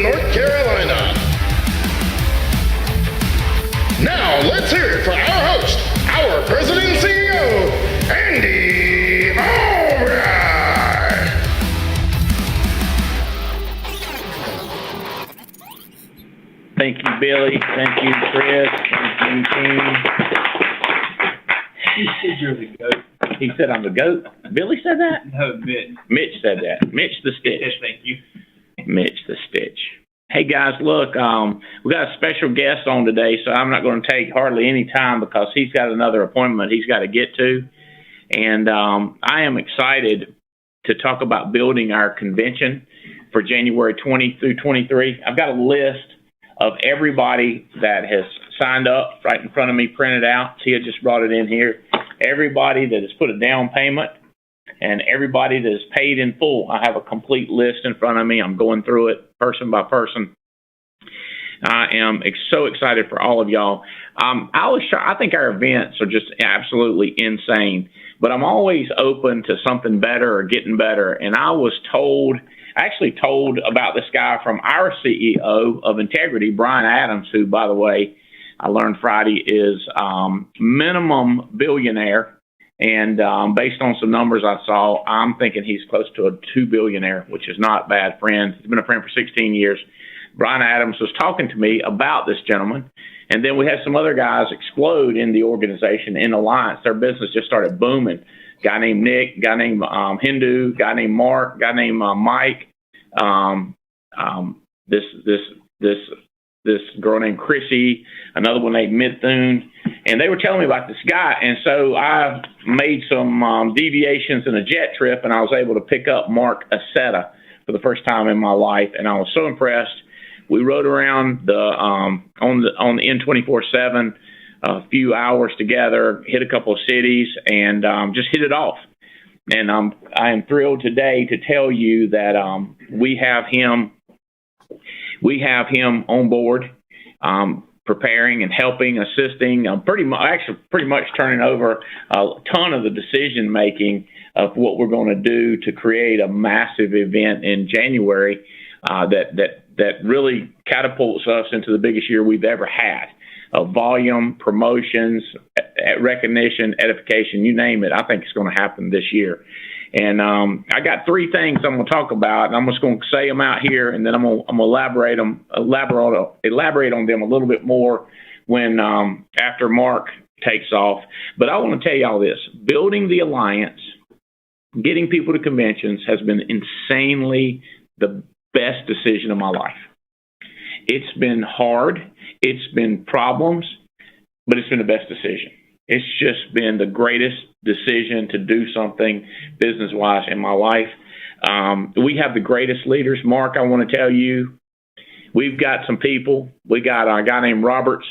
North Carolina. Now, let's hear it for our host, our president and CEO, Andy Albright. Thank you, Billy. Thank you, Chris. Thank you, team. He said you're the goat. He said I'm the goat. Billy said that? No, Mitch. Mitch said that. Mitch the Stitch. Yes, thank you. Mitch the Stitch. Hey, guys, look, we got a special guest on today, so I'm not going to take hardly any time because he's got another appointment he's got to get to. And I am excited to talk about building our convention for January 20 through 23. I've got a list of everybody that has signed up right in front of me, printed out. Tia just brought it in here. Everybody that has put a down payment and everybody that is paid in full. I have a complete list in front of me. I'm going through it person by person. I am so excited for all of y'all. I think our events are just absolutely insane, but I'm always open to something better or getting better. And I actually told about this guy from our CEO of Integrity, Brian Adams, who, by the way, I learned Friday is minimum billionaire. And based on some numbers I saw, I'm thinking he's close to a $2 billionaire, which is not bad, friend. He's been a friend for 16 years. Brian Adams was talking to me about this gentleman. And then we had some other guys explode in the organization, in Alliance. Their business just started booming. Guy named Nick, guy named Hindu, guy named Mark, guy named Mike, this girl named Chrissy, another one named Mithun, and they were telling me about this guy. And so I made some deviations in a jet trip, and I was able to pick up Mark Asetta for the first time in my life, and I was so impressed. We rode around on the N24/7 a few hours together, hit a couple of cities, and just hit it off. And I am thrilled today to tell you that we have him on board, preparing and helping, assisting, pretty much turning over a ton of the decision making of what we're going to do to create a massive event in January that really catapults us into the biggest year we've ever had. Volume, promotions, recognition, edification, you name it. I think it's going to happen this year. And I got three things I'm going to talk about, and I'm just going to say them out here, and then I'm going to elaborate on them a little bit more when after Mark takes off. But I want to tell y'all this: building the alliance, getting people to conventions has been insanely the best decision of my life. It's been hard, it's been problems, but it's been the best decision. It's just been the greatest decision to do something business-wise in my life. We have the greatest leaders. Mark, I want to tell you, we've got some people. We got a guy named Roberts.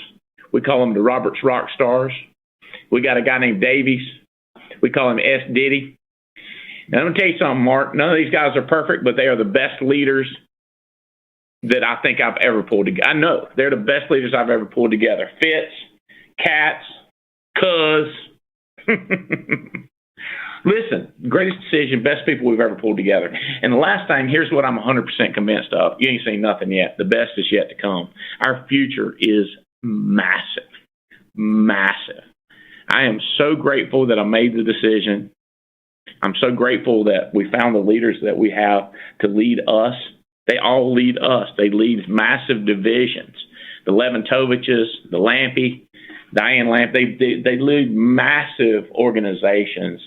We call them the Roberts Rock Stars. We got a guy named Davies. We call him S. Diddy. Now, I'm going to tell you something, Mark. None of these guys are perfect, but they are the best leaders that I think I've ever pulled together. I know they're the best leaders I've ever pulled together. Fitz, Katz, Cuz. Listen, greatest decision, best people we've ever pulled together. And the last thing, here's what I'm 100% convinced of. You ain't seen nothing yet. The best is yet to come. Our future is massive, massive. I am so grateful that I made the decision. I'm so grateful that we found the leaders that we have to lead us. They all lead us. They lead massive divisions. The Leventoviches, the Lampy, Diane Lamp, they lead massive organizations.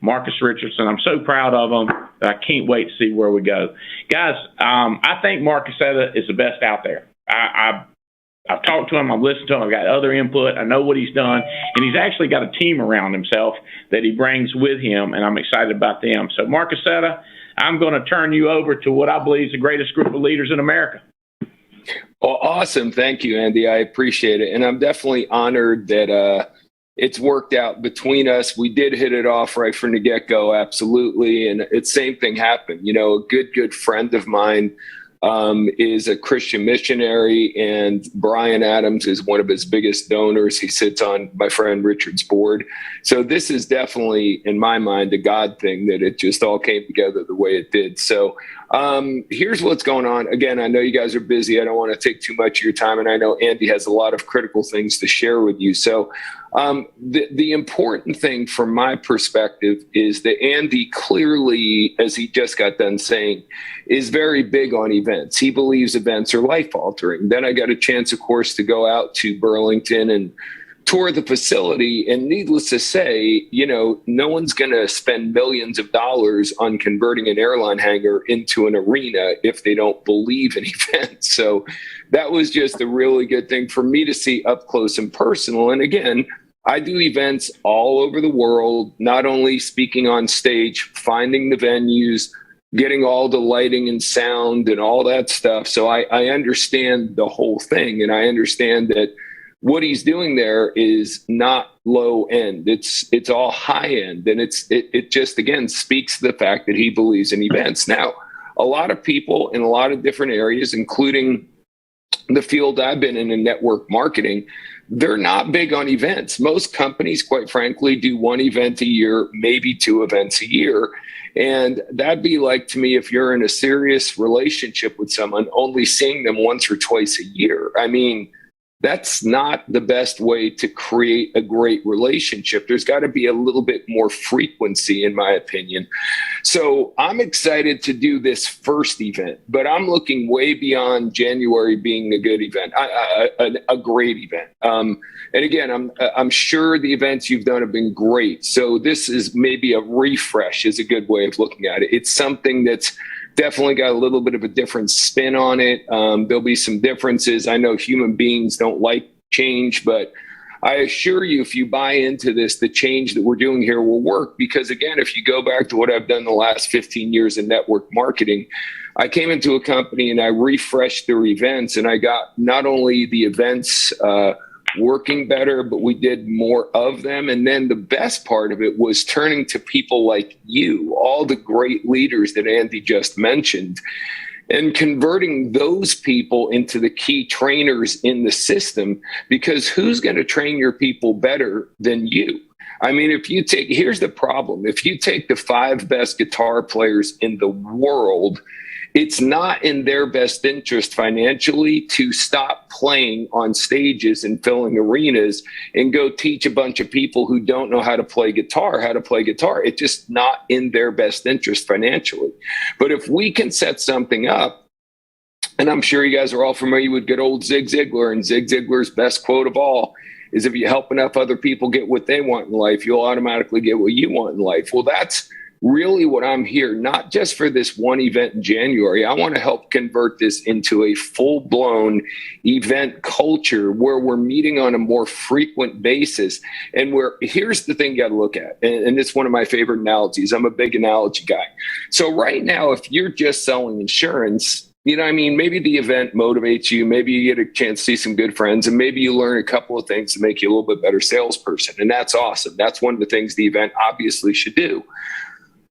Marcus Richardson, I'm so proud of them that I can't wait to see where we go. Guys, I think Mark Asetta is the best out there. I've talked to him, I've listened to him, I've got other input, I know what he's done, and he's actually got a team around himself that he brings with him, and I'm excited about them. So, Mark Asetta, I'm going to turn you over to what I believe is the greatest group of leaders in America. Well, awesome. Thank you, Andy. I appreciate it. And I'm definitely honored that it's worked out between us. We did hit it off right from the get-go, absolutely. And it's same thing happened. You know, a good friend of mine is a Christian missionary, and Brian Adams is one of his biggest donors. He sits on my friend Richard's board. So this is definitely, in my mind, a God thing that it just all came together the way it did. So Here's what's going on. Again, I know you guys are busy. I don't want to take too much of your time, and I know Andy has a lot of critical things to share with you. So the important thing from my perspective is that Andy clearly, as he just got done saying, is very big on events. He believes events are life-altering. Then I got a chance, of course, to go out to Burlington and tour the facility, and needless to say, no one's going to spend millions of dollars on converting an airline hangar into an arena if they don't believe in events. So that was just a really good thing for me to see up close and personal. And again, I do events all over the world, not only speaking on stage, finding the venues, getting all the lighting and sound and all that stuff. So I understand the whole thing, and I understand that what he's doing there is not low end. It's all high end. And it just, again, speaks to the fact that he believes in events. Now, a lot of people in a lot of different areas, including the field I've been in network marketing, they're not big on events. Most companies, quite frankly, do one event a year, maybe 2 events a year. And that'd be like, to me, if you're in a serious relationship with someone, only seeing them once or twice a year. I mean, that's not the best way to create a great relationship. There's got to be a little bit more frequency, in my opinion. So I'm excited to do this first event, but I'm looking way beyond January being a good event, a great event. And again, I'm sure the events you've done have been great. So this is maybe a refresh is a good way of looking at it. It's something that's definitely got a little bit of a different spin on it. There'll be some differences. I know human beings don't like change, but I assure you, if you buy into this, the change that we're doing here will work. Because again, if you go back to what I've done the last 15 years in network marketing, I came into a company and I refreshed their events, and I got not only the events working better, but we did more of them. And then the best part of it was turning to people like you, all the great leaders that Andy just mentioned, and converting those people into the key trainers in the system, because who's going to train your people better than you? I mean, here's the problem. If you take the 5 best guitar players in the world, it's not in their best interest financially to stop playing on stages and filling arenas and go teach a bunch of people who don't know how to play guitar. It's just not in their best interest financially. But if we can set something up, and I'm sure you guys are all familiar with good old Zig Ziglar, and Zig Ziglar's best quote of all is, if you help enough other people get what they want in life, you'll automatically get what you want in life. Well, that's really what I'm here, not just for this one event in January. I want to help convert this into a full-blown event culture where we're meeting on a more frequent basis. And here's the thing you got to look at, and it's one of my favorite analogies. I'm a big analogy guy. So right now, if you're just selling insurance, maybe the event motivates you. Maybe you get a chance to see some good friends, and maybe you learn a couple of things to make you a little bit better salesperson. And that's awesome. That's one of the things the event obviously should do.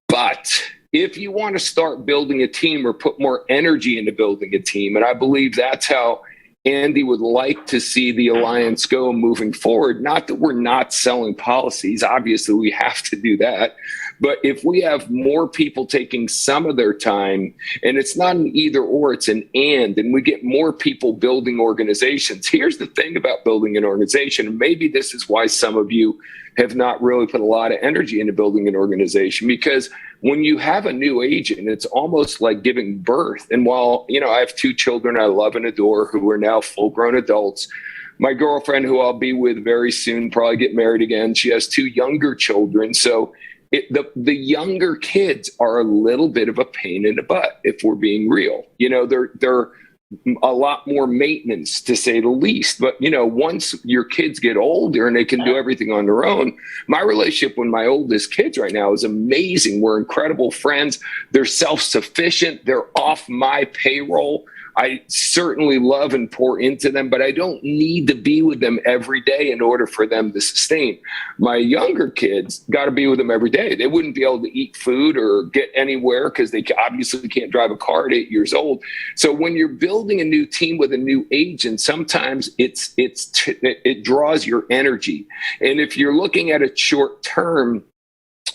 But if you want to start building a team or put more energy into building a team, and I believe that's how Andy would like to see the alliance go moving forward, not that we're not selling policies, obviously we have to do that, but if we have more people taking some of their time, and it's not an either or, it's an and we get more people building organizations. Here's the thing about building an organization, and maybe this is why some of you have not really put a lot of energy into building an organization, because when you have a new agent, it's almost like giving birth. And while, I have 2 children I love and adore who are now full-grown adults, my girlfriend, who I'll be with very soon, probably get married again, she has 2 younger children. So the younger kids are a little bit of a pain in the butt, if we're being real. They're a lot more maintenance, to say the least. But, once your kids get older and they can do everything on their own, my relationship with my oldest kids right now is amazing. We're incredible friends. They're self-sufficient. They're off my payroll. I certainly love and pour into them, but I don't need to be with them every day in order for them to sustain. My younger kids got to be with them every day. They wouldn't be able to eat food or get anywhere because they obviously can't drive a car at 8 years old. So when you're building a new team with a new agent, sometimes it draws your energy. And if you're looking at it short term,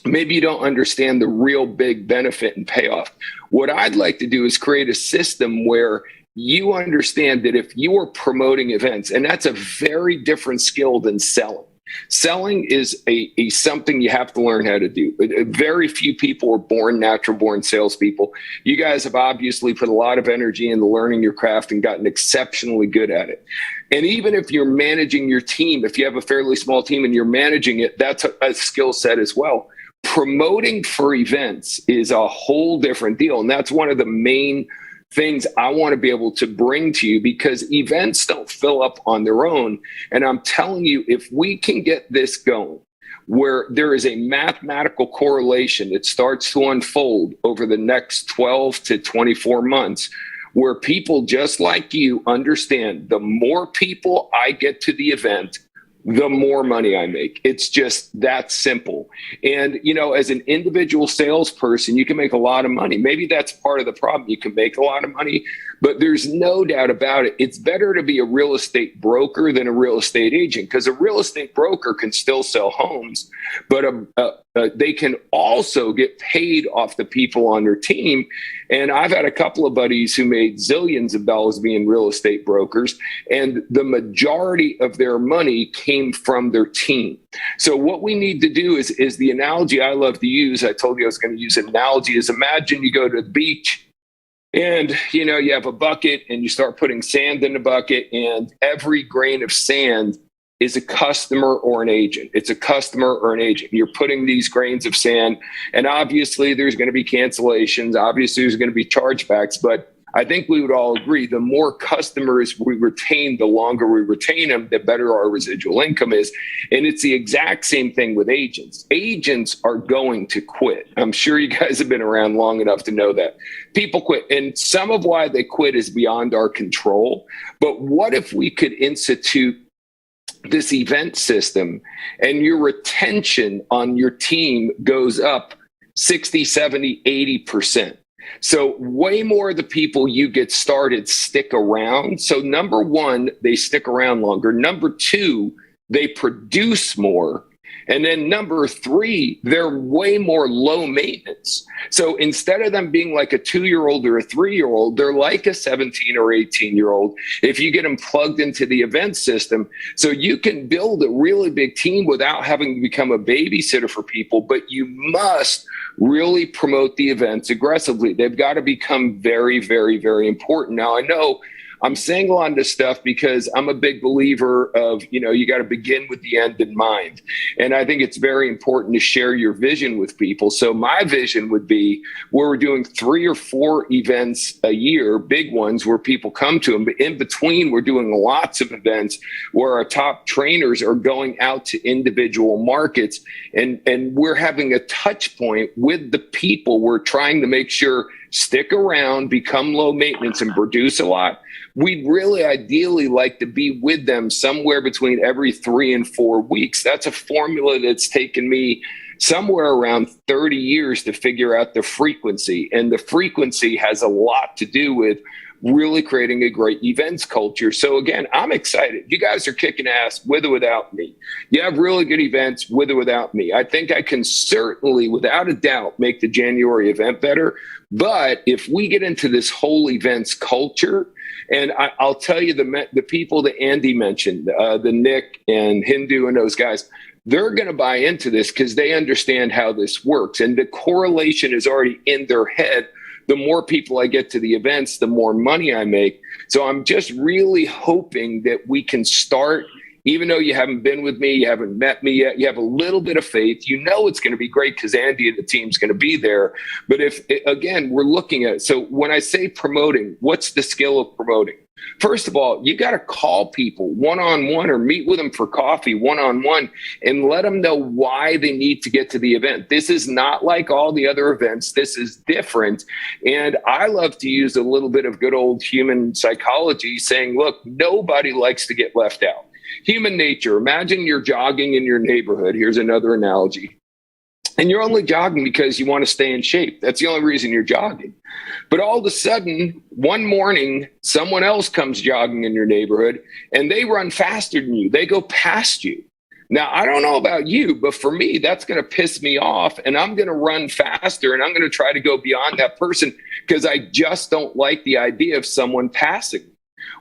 maybe you don't understand the real big benefit and payoff. What I'd like to do is create a system where you understand that if you are promoting events, and that's a very different skill than selling. Selling is a something you have to learn how to do. Very few people are born natural born salespeople. You guys have obviously put a lot of energy into learning your craft and gotten exceptionally good at it. And even if you're managing your team, if you have a fairly small team and you're managing it, that's a skill set as well. Promoting for events is a whole different deal. And that's one of the main things I want to be able to bring to you, because events don't fill up on their own. And I'm telling you, if we can get this going, where there is a mathematical correlation that starts to unfold over the next 12 to 24 months, where people just like you understand the more people I get to the event, the more money I make. It's just that simple. And, you know, as an individual salesperson, you can make a lot of money. Maybe that's part of the problem. You can make a lot of money, but there's no doubt about it. It's better to be a real estate broker than a real estate agent, because a real estate broker can still sell homes, but they can also get paid off the people on their team. And I've had a couple of buddies who made zillions of dollars being real estate brokers, and the majority of their money came from their team. So what we need to do is the analogy I love to use. I told you I was going to use an analogy, is imagine you go to the beach and, you know, you have a bucket and you start putting sand in the bucket, and every grain of sand is a customer or an agent. It's a customer or an agent. You're putting these grains of sand, and obviously there's going to be cancellations. Obviously there's going to be chargebacks, but I think we would all agree the more customers we retain, the longer we retain them, the better our residual income is. And it's the exact same thing with agents. Agents are going to quit. I'm sure you guys have been around long enough to know that. People quit, and some of why they quit is beyond our control. But what if we could institute this event system and your retention on your team goes up 60, 70, 80%? So way more of the people you get started stick around. So number one, they stick around longer. Number two, they produce more. And then number three, they're way more low maintenance. So instead of them being like a 2-year-old or a 3-year-old, they're like a 17 or 18-year-old if you get them plugged into the event system. So you can build a really big team without having to become a babysitter for people, but you must really promote the events aggressively. They've got to become very, very, very important. Now, I know I'm saying a lot of this stuff because I'm a big believer of, you know, you got to begin with the end in mind. And I think it's very important to share your vision with people. So my vision would be where we're doing 3 or 4 events a year, big ones where people come to them. But in between, we're doing lots of events where our top trainers are going out to individual markets, and we're having a touch point with the people. We're trying to make sure stick around, become low maintenance, and produce a lot. We'd really ideally like to be with them somewhere between every 3 and 4 weeks. That's a formula that's taken me somewhere around 30 years to figure out the frequency. And the frequency has a lot to do with really creating a great events culture. So again, I'm excited. You guys are kicking ass with or without me. You have really good events with or without me. I think I can certainly, without a doubt, make the January event better. But if we get into this whole events culture, and I'll tell you, the people that Andy mentioned, the Nick and Hindu and those guys, they're going to buy into this because they understand how this works. And the correlation is already in their head. The more people I get to the events, the more money I make. So I'm just really hoping that we can start, even though you haven't been with me, you haven't met me yet, you have a little bit of faith. You know it's going to be great because Andy and the team's going to be there. But if, again, we're looking at it. So when I say promoting, what's the skill of promoting? First of all, you got to call people one-on-one or meet with them for coffee one-on-one and let them know why they need to get to the event. This is not like all the other events. This is different. And I love to use a little bit of good old human psychology saying, look, nobody likes to get left out. Human nature. Imagine you're jogging in your neighborhood. Here's another analogy. And you're only jogging because you want to stay in shape. That's the only reason you're jogging. But all of a sudden, one morning, someone else comes jogging in your neighborhood and they run faster than you. They go past you. Now, I don't know about you, but for me, that's going to piss me off, and I'm going to run faster, and I'm going to try to go beyond that person because I just don't like the idea of someone passing.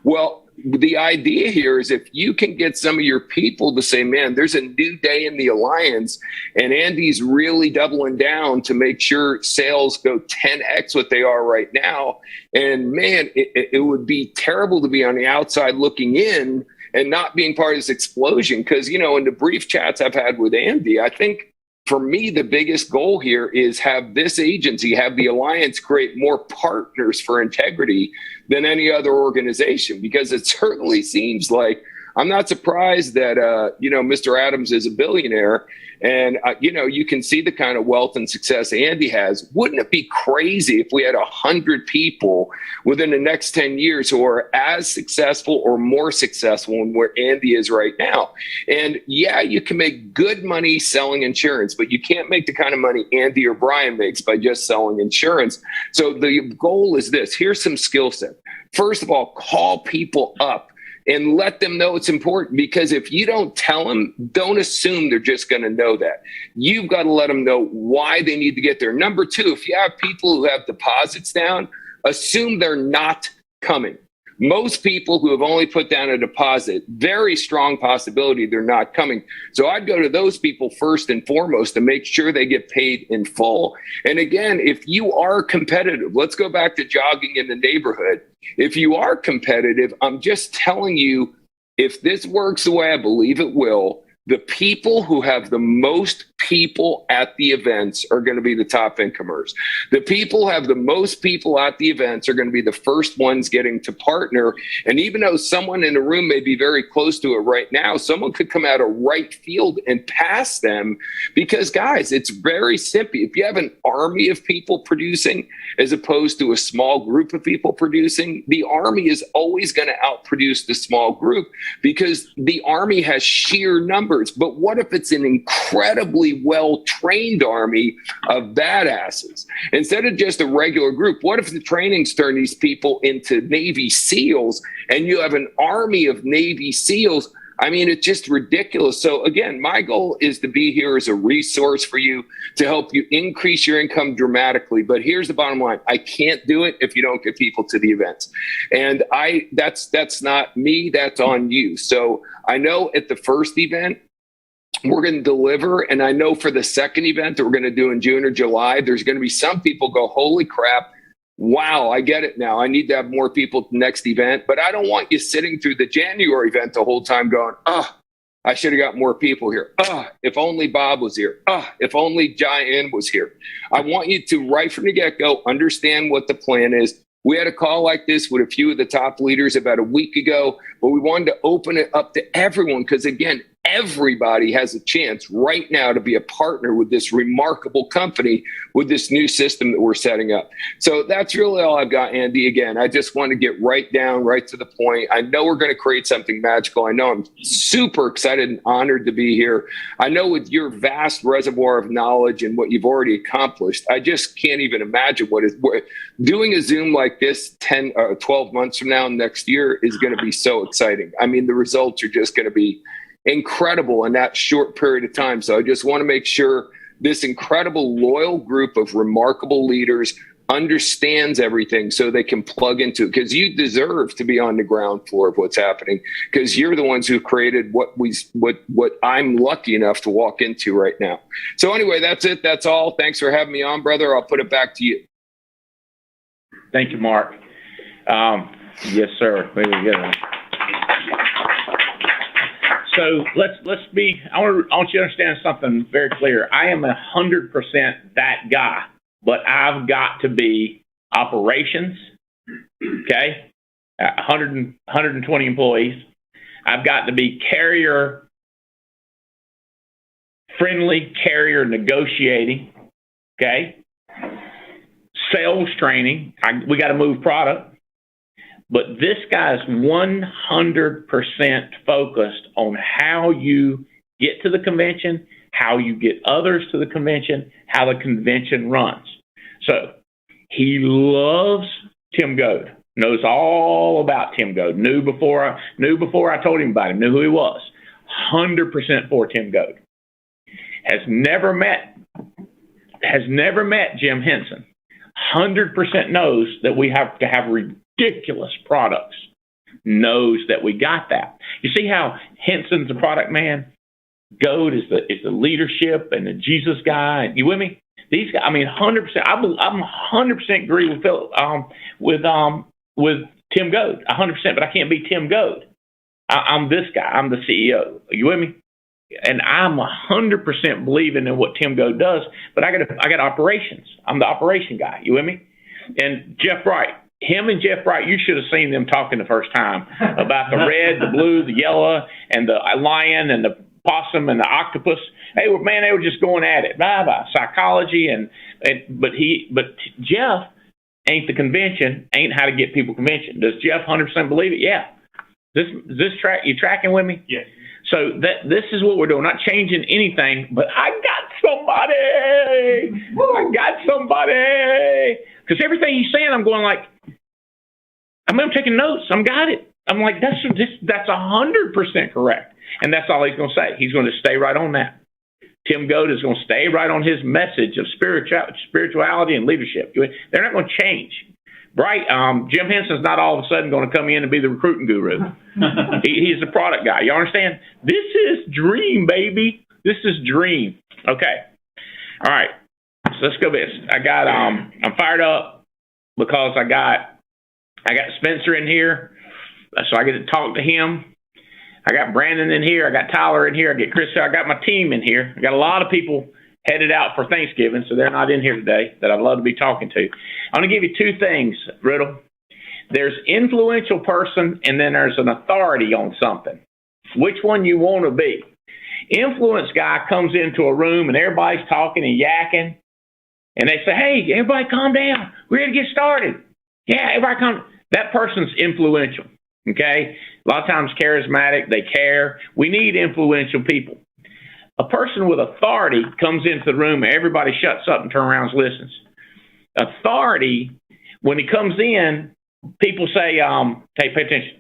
Well, the idea here is if you can get some of your people to say, man, there's a new day in the alliance, and Andy's really doubling down to make sure sales go 10x what they are right now. And man, it would be terrible to be on the outside looking in and not being part of this explosion. Because, you know, in the brief chats I've had with Andy, I think for me, the biggest goal here is have this agency, have the alliance create more partners for integrity than any other organization, because it certainly seems like I'm not surprised that, you know, Mr. Adams is a billionaire and, you know, you can see the kind of wealth and success Andy has. Wouldn't it be crazy if we had 100 people within the next 10 years who are as successful or more successful than where Andy is right now? And yeah, you can make good money selling insurance, but you can't make the kind of money Andy or Brian makes by just selling insurance. So the goal is this. Here's some skill set. First of all, call people up and let them know it's important, because if you don't tell them, don't assume they're just going to know that. You've got to let them know why they need to get there. Number two, if you have people who have deposits down, assume they're not coming. Most people who have only put down a deposit, very strong possibility they're not coming. So I'd go to those people first and foremost to make sure they get paid in full. And again, if you are competitive, let's go back to jogging in the neighborhood. If you are competitive, I'm just telling you, if this works the way I believe it will, the people who have the most people at the events are going to be the top incomers. The people who have the most people at the events are going to be the first ones getting to partner. And even though someone in the room may be very close to it right now, someone could come out of right field and pass them, because guys, it's very simple. If you have an army of people producing as opposed to a small group of people producing, the army is always going to outproduce the small group because the army has sheer numbers. But what if it's an incredibly well-trained army of badasses? Instead of just a regular group, what if the trainings turn these people into Navy SEALs and you have an army of Navy SEALs? I mean, it's just ridiculous. So again, my goal is to be here as a resource for you to help you increase your income dramatically. But here's the bottom line. I can't do it if you don't get people to the events. And that's not me, that's on you. So I know at the first event, we're going to deliver. And I know for the second event that we're going to do in June or July, there's going to be some people go, holy crap. Wow, I get it now. I need to have more people at the next event. But I don't want you sitting through the January event the whole time going, I should have got more people here. If only Bob was here. If only Diane was here. I want you to, right from the get-go, understand what the plan is. We had a call like this with a few of the top leaders about a week ago, but we wanted to open it up to everyone because, again, everybody has a chance right now to be a partner with this remarkable company with this new system that we're setting up. So that's really all I've got, Andy. Again, I just want to get right to the point. I know we're going to create something magical. I know I'm super excited and honored to be here. I know with your vast reservoir of knowledge and what you've already accomplished, I just can't even imagine what doing a Zoom like this 12 months from now, next year, is going to be so exciting. I mean, the results are just going to be incredible in that short period of time. So I just want to make sure this incredible, loyal group of remarkable leaders understands everything so they can plug into it, because you deserve to be on the ground floor of what's happening, because you're the ones who created what I'm lucky enough to walk into right now. So anyway, that's it. That's all. Thanks for having me on, brother. I'll put it back to you. Thank you, Mark. Yes, sir. There we go. So let's be. I want you to understand something very clear. I am 100% that guy, but I've got to be operations. Okay, 120 employees. I've got to be carrier friendly, carrier negotiating. Okay, sales training. We got to move product. But this guy's 100% focused on how you get to the convention, how you get others to the convention, how the convention runs. So he loves Tim Goad, knows all about Tim Goad, knew before I told him about him, knew who he was. 100% for Tim Goad. Has never met Jim Henson. 100% knows that we have to have ridiculous products. Knows that we got that. You see how Henson's a product man? Goad is the leadership and the Jesus guy. You with me? These guys, I mean, 100%. I'm 100% agree with Tim Goad, 100%. But I can't be Tim Goad. I'm this guy. I'm the CEO. Are you with me? And I'm 100% believing in what Tim Goad does. But I got operations. I'm the operation guy. You with me? And Jeff Wright. Him and Jeff Wright, you should have seen them talking the first time about the red, the blue, the yellow, and the lion, and the possum, and the octopus. They were just going at it, psychology, but Jeff ain't the convention, ain't how to get people convention. Does Jeff 100% believe it? Yeah. You tracking with me? Yes. So this is what we're doing. Not changing anything, but I got somebody. Because everything he's saying, I'm going like, I'm taking notes. I'm got it. I'm like, that's 100% correct. And that's all he's going to say. He's going to stay right on that. Tim Goad is going to stay right on his message of spirituality and leadership. They're not going to change. Right? Jim Henson's not all of a sudden going to come in and be the recruiting guru. He's the product guy. You understand? This is dream, baby. This is dream. Okay. All right. So let's go this. I'm fired up because I got Spencer in here, so I get to talk to him. I got Brandon in here. I got Tyler in here. I get Chris. I got my team in here. I got a lot of people headed out for Thanksgiving, so they're not in here today that I'd love to be talking to. I'm going to give you two things, Riddle. There's influential person, and then there's an authority on something. Which one you want to be? Influence guy comes into a room, and everybody's talking and yakking, and they say, hey, everybody calm down. We're going to get started. Yeah, everybody calm. That person's influential, okay? A lot of times charismatic, they care. We need influential people. A person with authority comes into the room and everybody shuts up and turns around and listens. Authority, when he comes in, people say, hey, pay attention.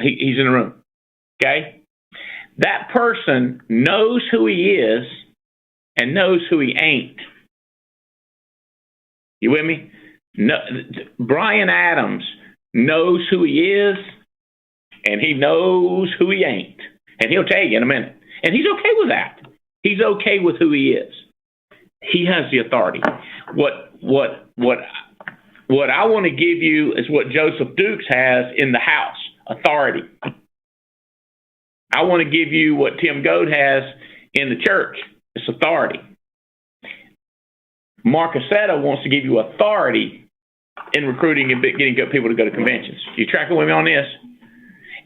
He's in the room, okay? That person knows who he is and knows who he ain't. You with me? No, Brian Adams knows who he is and he knows who he ain't. And he'll tell you in a minute. And he's okay with that. He's okay with who he is. He has the authority. What I want to give you is what Joseph Dukes has in the house, authority. I want to give you what Tim Goad has in the church. It's authority. Mark Asetta wants to give you authority in recruiting and getting good people to go to conventions. You tracking with me on this?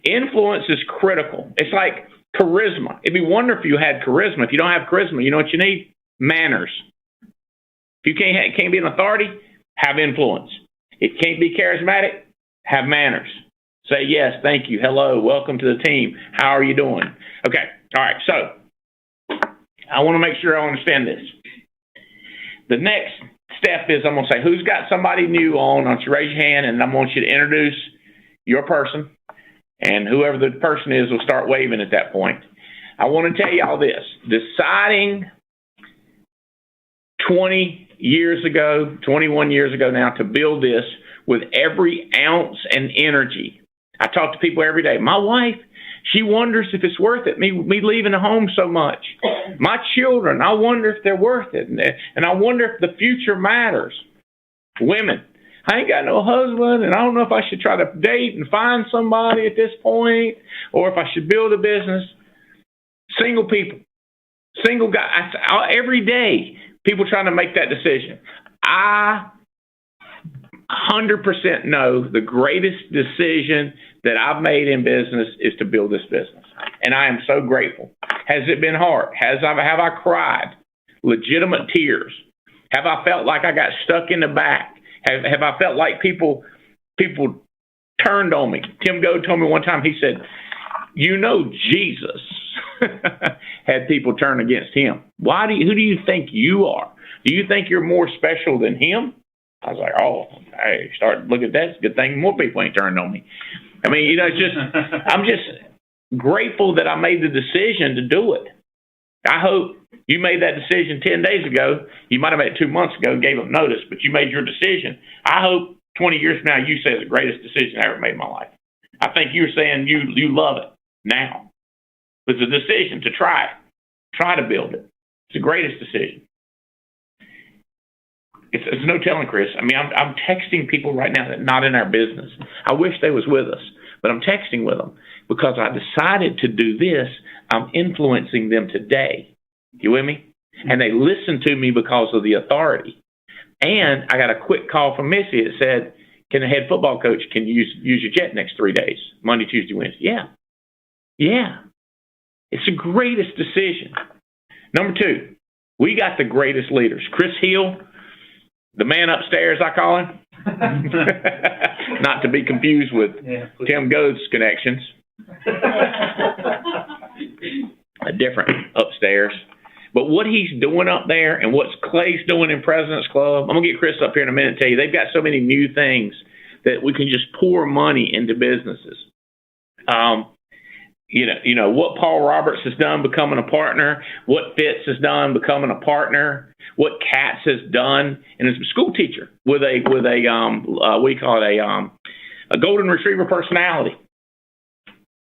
Influence is critical. It's like charisma. It'd be wonderful if you had charisma. If you don't have charisma, you know what you need? Manners. If you can't be an authority, have influence. It can't be charismatic, have manners. Say yes, thank you, hello, welcome to the team. How are you doing? Okay, all right, so I want to make sure I understand this. The next step is I'm going to say, who's got somebody new on? I want you to raise your hand, and I want you to introduce your person. And whoever the person is will start waving at that point. I want to tell you all this. Deciding 21 years ago now to build this with every ounce and energy. I talk to people every day. My wife, she wonders if it's worth it, me leaving the home so much. My children, I wonder if they're worth it. And I wonder if the future matters. Women, I ain't got no husband, and I don't know if I should try to date and find somebody at this point, or if I should build a business. Single people, single guys, every day, people trying to make that decision. I 100% know the greatest decision that I've made in business is to build this business, and I am so grateful. Has it been hard? Have I cried? Legitimate tears? Have I felt like I got stuck in the back? Have I felt like people turned on me? Tim Goad told me one time, he said, Jesus had people turn against him. Who do you think you are? Do you think you're more special than him? I was like, oh, hey, start look at that. It's a good thing more people ain't turned on me. I mean, it's just, grateful that I made the decision to do it. I hope you made that decision 10 days ago. You might have made it 2 months ago and gave them notice, but you made your decision. I hope 20 years from now you say it's the greatest decision I ever made in my life. I think you're saying you love it now. It's a decision to try it. Try to build it. It's the greatest decision. It's no telling, Chris. I mean, I'm texting people right now that are not in our business. I wish they was with us, but I'm texting with them because I decided to do this. I'm influencing them today. You with me? And they listen to me because of the authority. And I got a quick call from Missy that said, "Can the head football coach can you use your jet next 3 days, Monday, Tuesday, Wednesday?" Yeah. It's the greatest decision. Number 2, we got the greatest leaders. Chris Hill, the man upstairs, I call him. Not to be confused with Tim Goad's connections. A different upstairs. But what he's doing up there and what Clay's doing in President's Club, I'm going to get Chris up here in a minute and tell you, they've got so many new things that we can just pour money into businesses. You know what Paul Roberts has done becoming a partner, what Fitz has done becoming a partner, what Katz has done, and as a school teacher with a we call it a golden retriever personality.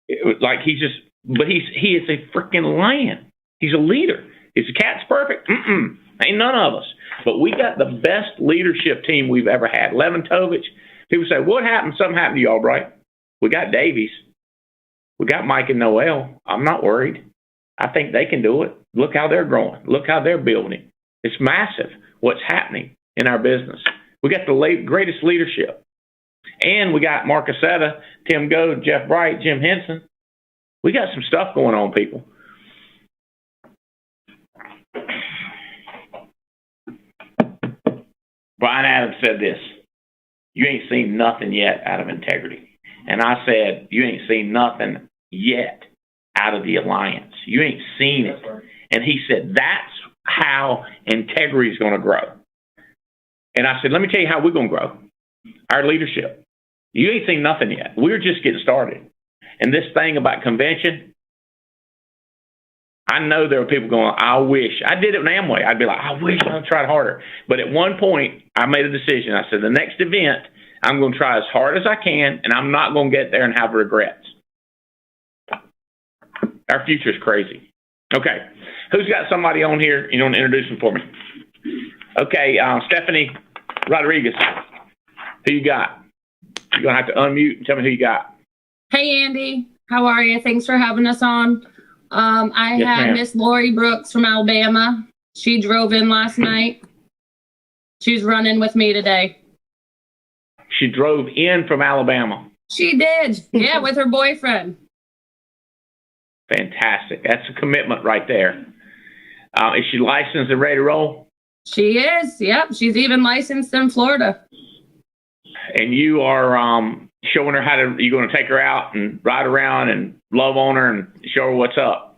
It was like he is a freaking lion. He's a leader. Is the Katz perfect? Ain't none of us. But we got the best leadership team we've ever had. Leventovich. People say, "What happened? Something happened to you, Albright." We got Davies. We got Mike and Noel. I'm not worried. I think they can do it. Look how they're growing. Look how they're building. It's massive what's happening in our business. We got the greatest leadership. And we got Mark Asetta, Tim Goad, Jeff Bright, Jim Henson. We got some stuff going on, people. Brian Adams said this: "You ain't seen nothing yet out of integrity." And I said, "You ain't seen nothing yet out of the alliance. You ain't seen it." And he said, "That's how integrity is going to grow." And I said, "Let me tell you how we're going to grow. Our leadership. You ain't seen nothing yet. We're just getting started. And this thing about convention, I know there were people going, I wish. I did it in Amway. I'd be like, I wish I'd tried harder. But at one point, I made a decision. I said, the next event, I'm going to try as hard as I can, and I'm not going to get there and have regrets. Our future is crazy. Okay. Who's got somebody on here? You want to introduce them for me? Okay, Stephanie Rodriguez. Who you got? You're going to have to unmute and tell me who you got. Hey, Andy. How are you? Thanks for having us on. I had Miss Lori Brooks from Alabama. She drove in last night. She's running with me today. She drove in from Alabama. She did. Yeah, with her boyfriend. Fantastic. That's a commitment right there. Is she licensed and ready to roll? She is. Yep. She's even licensed in Florida. And you are showing her how to, you're going to take her out and ride around and love on her and show her what's up.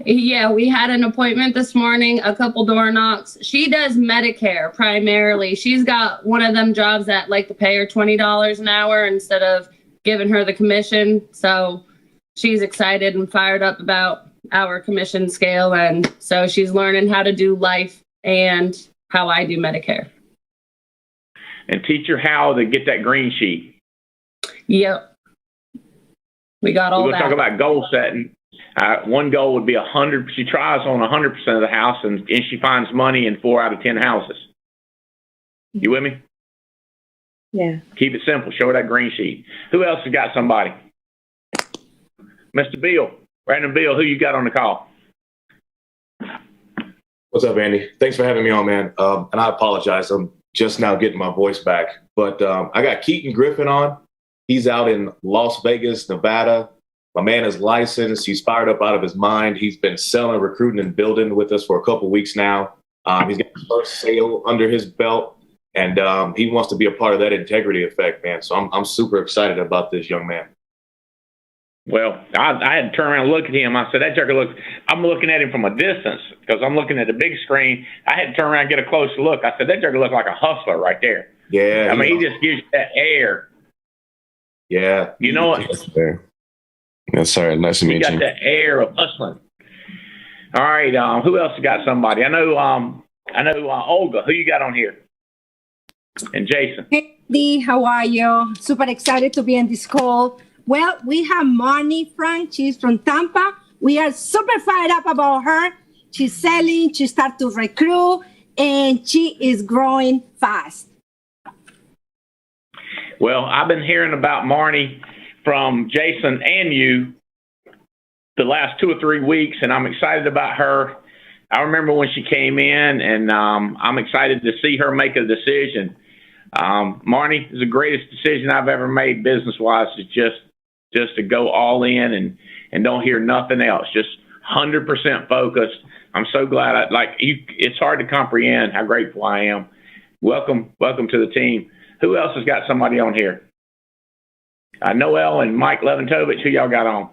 Yeah, we had an appointment this morning, a couple door knocks. She does Medicare primarily. She's got one of them jobs that like to pay her $20 an hour instead of giving her the commission. So she's excited and fired up about our commission scale. And so she's learning how to do life and how I do Medicare. And teach her how to get that green sheet. Yep. We got all that. We're going to talk about goal setting. One goal would be 100. She tries on 100% of the house, and she finds money in 4 out of 10 houses. You with me? Yeah. Keep it simple. Show her that green sheet. Who else has got somebody? Mr. Bill. Brandon Bill, who you got on the call? What's up, Andy? Thanks for having me on, man. And I apologize. I'm just now getting my voice back. But I got Keaton Griffin on. He's out in Las Vegas, Nevada. My man is licensed. He's fired up out of his mind. He's been selling, recruiting, and building with us for a couple weeks now. He's got his first sale under his belt, and he wants to be a part of that integrity effect, man. So I'm super excited about this young man. Well, I had to turn around and look at him. I said, that joker looks, I'm looking at him from a distance because I'm looking at the big screen. I had to turn around and get a closer look. I said, that joker looks like a hustler right there. Yeah. I mean, he just gives you that air. Yeah. You know what? Yes, sir. Nice to You meet got you. the air of hustling. All right. Who else got somebody? I know Olga. Who you got on here? And Jason. Hey, Dee, how are you? Super excited to be on this call. Well, we have Marnie Frank. She's from Tampa. We are super fired up about her. She's selling, she started to recruit, and she is growing fast. Well, I've been hearing about Marnie from Jason and you the last 2 or 3 weeks, and I'm excited about her. I remember when she came in, and I'm excited to see her make a decision. Marnie, is the greatest decision I've ever made business-wise is just to go all in and don't hear nothing else. Just 100% focused. I'm so glad. It's hard to comprehend how grateful I am. Welcome to the team. Who else has got somebody on here? Noel and Mike Leventovich, who y'all got on?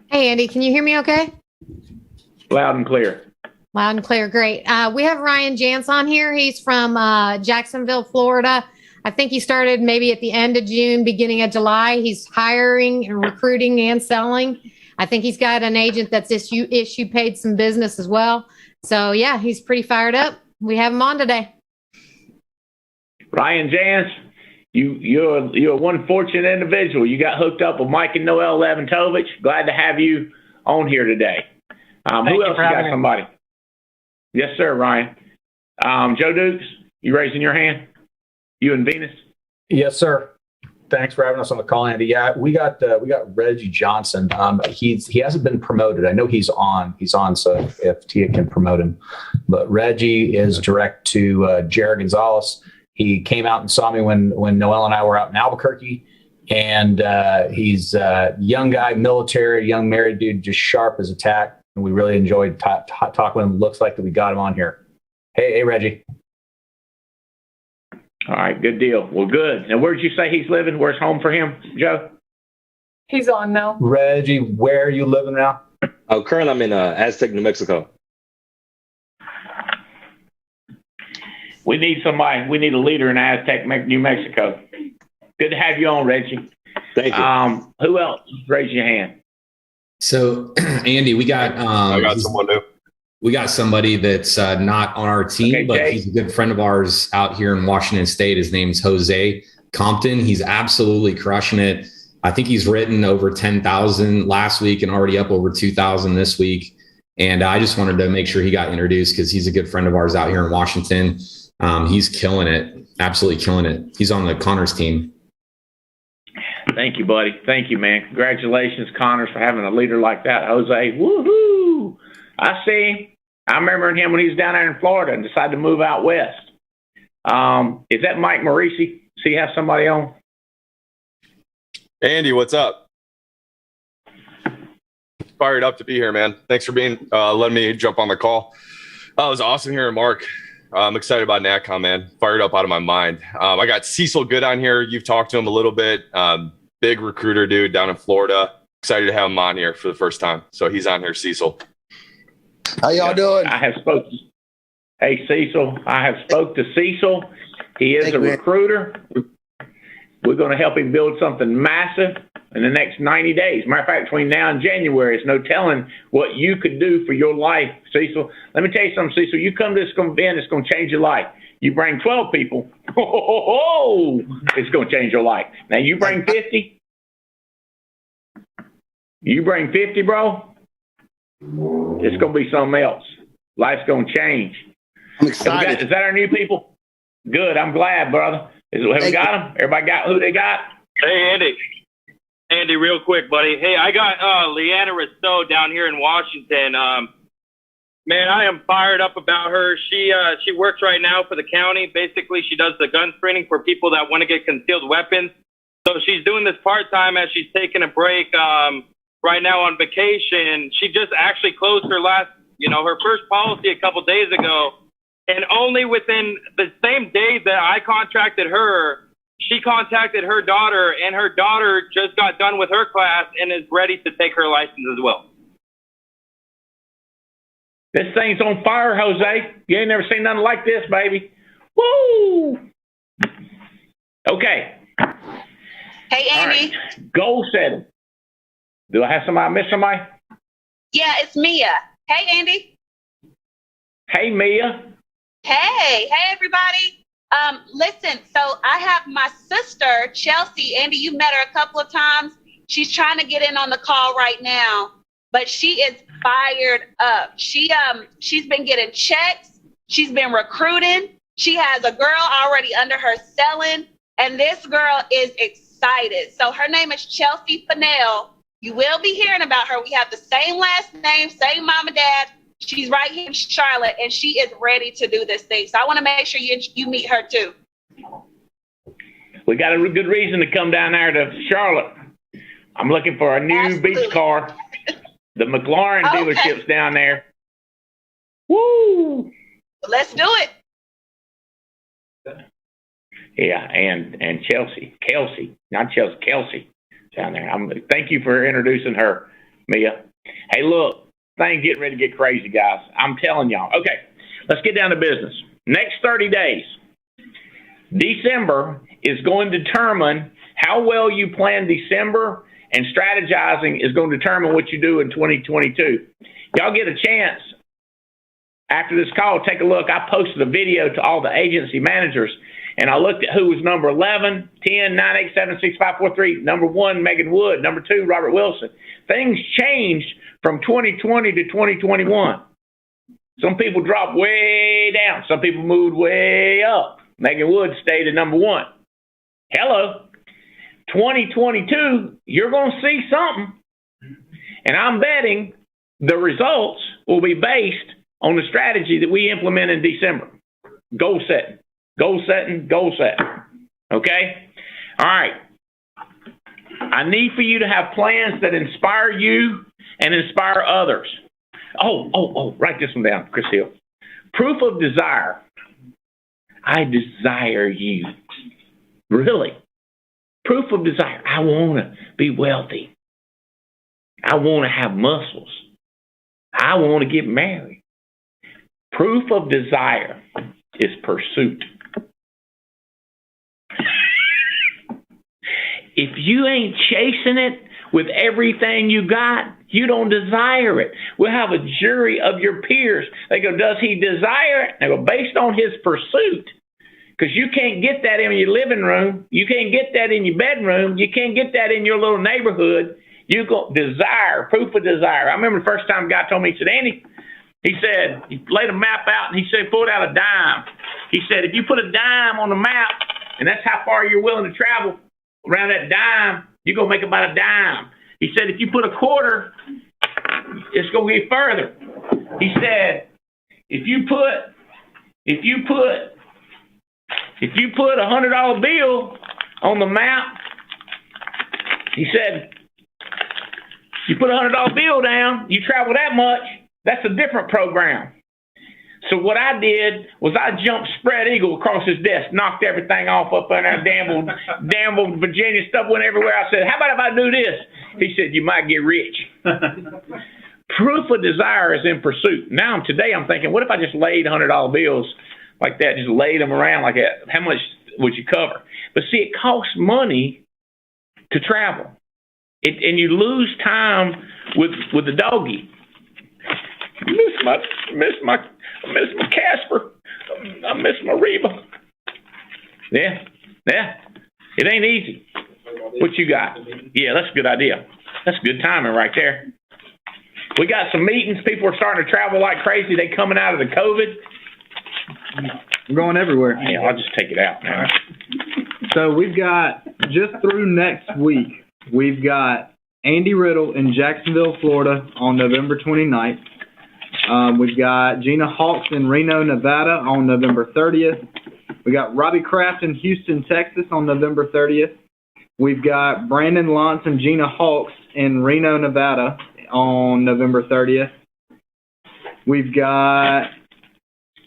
Hey, Andy, can you hear me okay? Loud and clear. Loud and clear. Great. We have Ryan Jantz on here. He's from Jacksonville, Florida. I think he started maybe at the end of June, beginning of July. He's hiring and recruiting and selling. I think he's got an agent that's issue paid some business as well. So, yeah, he's pretty fired up. We have him on today. Ryan Jantz, you're one fortunate individual. You got hooked up with Mike and Noel Leventovich. Glad to have you on here today. Who else got somebody? Yes, sir, Ryan. Joe Dukes, you raising your hand? You and Venus? Yes, sir. Thanks for having us on the call, Andy. Yeah, we got Reggie Johnson. He hasn't been promoted. I know he's on. So if Tia can promote him, but Reggie is direct to Jared Gonzalez. He came out and saw me when Noel and I were out in Albuquerque, and he's a young guy, military, young married dude, just sharp as a tack. And we really enjoyed talking with him. Looks like that we got him on here. Hey, Reggie. All right, good deal. Well, good. Now, where'd you say he's living? Where's home for him, Joe? He's on now. Reggie, where are you living now? Oh, currently I'm in Aztec, New Mexico. We need somebody. We need a leader in Aztec, New Mexico. Good to have you on, Reggie. Thank you. Who else? Raise your hand. So, Andy, we got I got someone new. We got somebody that's not on our team, Okay, but Jay. he's a good friend of ours out here in Washington State. His name's Jose Compton. He's absolutely crushing it. I think he's written over 10,000 last week and already up over 2,000 this week. And I just wanted to make sure he got introduced because he's a good friend of ours out here in Washington. He's killing it, absolutely killing it. He's on the Connors team. Thank you, buddy. Thank you, man. Congratulations, Connors, for having a leader like that. Jose, woohoo! I see him. I remember him when he was down there in Florida and decided to move out west. Is that Mike Marisi? Does he have somebody on? Andy, what's up? Fired up to be here, man. Thanks for letting me jump on the call. It was awesome hearing Mark. I'm excited about NatCom, man. Fired up out of my mind. I got Cecil Good on here. You've talked to him a little bit. Big recruiter dude down in Florida. Excited to have him on here for the first time. So he's on here, Cecil. How y'all doing? Hey, Cecil. I have spoke to Cecil. He is a recruiter. We're going to help him build something massive in the next 90 days. Matter of fact, between now and January, it's no telling what you could do for your life, Cecil. Let me tell you something, Cecil. You come to this event, it's going to change your life. You bring 12 people, it's going to change your life. Now, you bring 50. You bring 50, bro. It's going to be something else. Life's going to change. I'm excited. Is that our new people? Good. I'm glad, brother. Have we got them? Everybody got who they got? Hey, Andy, real quick, buddy. Hey, I got Leanna Rousseau down here in Washington. Man, I am fired up about her. She works right now for the county. Basically, she does the gun screening for people that want to get concealed weapons. So she's doing this part-time as she's taking a break right now on vacation. She just actually closed her her first policy a couple days ago. And only within the same day that I contacted her, she contacted her daughter, and her daughter just got done with her class and is ready to take her license as well. This thing's on fire, Jose. You ain't never seen nothing like this, baby. Woo! Okay. Hey, Hey, Andy. Right. Goal setting. Do I have somebody? Miss somebody? Yeah, it's Mia. Hey, Andy. Hey, Mia. Hey, everybody. Listen, so I have my sister, Chelsea. Andy, you met her a couple of times. She's trying to get in on the call right now, but she is fired up. She's been getting checks. She's been recruiting. She has a girl already under her selling, and this girl is excited. So her name is Chelsea Fennell. You will be hearing about her. We have the same last name, same mom and dad. She's right here in Charlotte, and she is ready to do this thing. So I want to make sure you meet her too. We got a good reason to come down there to Charlotte. I'm looking for a new beach car. The McLaren dealership's down there. Woo! Let's do it. Yeah, and Kelsey, not Chelsea, Kelsey down there. Thank you for introducing her, Mia. Hey, look, things getting ready to get crazy, guys. I'm telling y'all. Okay, let's get down to business. Next 30 days, December is going to determine how well you plan December, and strategizing is going to determine what you do in 2022. Y'all get a chance after this call, take a look. I posted a video to all the agency managers, and I looked at who was number 11, 10, 9, 8, 7, 6, 5, 4, 3, number 1, Megan Wood, number 2, Robert Wilson. Things changed from 2020 to 2021. Some people dropped way down. Some people moved way up. Megan Wood stayed at number 1. Hello. 2022, you're going to see something. And I'm betting the results will be based on the strategy that we implement in December. Goal setting, goal setting, goal setting. Okay? All right. I need for you to have plans that inspire you and inspire others. Oh, write this one down, Chris Hill. Proof of desire. I desire you. Really? Proof of desire. I want to be wealthy. I want to have muscles. I want to get married. Proof of desire is pursuit. If you ain't chasing it with everything you got, you don't desire it. We'll have a jury of your peers. They go, does he desire it? They go, based on his pursuit. Because you can't get that in your living room. You can't get that in your bedroom. You can't get that in your little neighborhood. You go desire, proof of desire. I remember the first time a guy told me, he said, Andy, he said, he laid a map out and he said, pulled out a dime. He said, if you put a dime on the map, and that's how far you're willing to travel around that dime, you're going to make about a dime. He said, if you put a quarter, it's going to get further. He said, if you put a $100 bill on the map, he said, you put a $100 bill down, you travel that much, that's a different program. So what I did was I jumped spread eagle across his desk, knocked everything off up in there, dambled Virginia, stuff went everywhere. I said, how about if I do this? He said, you might get rich. Proof of desire is in pursuit. Now, today I'm thinking, what if I just laid $100 bills like that, just laid them around like that? How much would you cover? But see, it costs money to travel. And you lose time with the doggy. I miss my Casper. I miss my Reba. Yeah. It ain't easy. What you got? Yeah, that's a good idea. That's good timing right there. We got some meetings. People are starting to travel like crazy. They coming out of the COVID. We're going everywhere. Yeah, I'll just take it out, man. So we've got, just through next week, we've got Andy Riddle in Jacksonville, Florida on November 29th. We've got Gina Hawks in Reno, Nevada on November 30th. We got Robbie Kraft in Houston, Texas on November 30th. We've got Brandon Lantz and Gina Hawks in Reno, Nevada on November 30th. We've got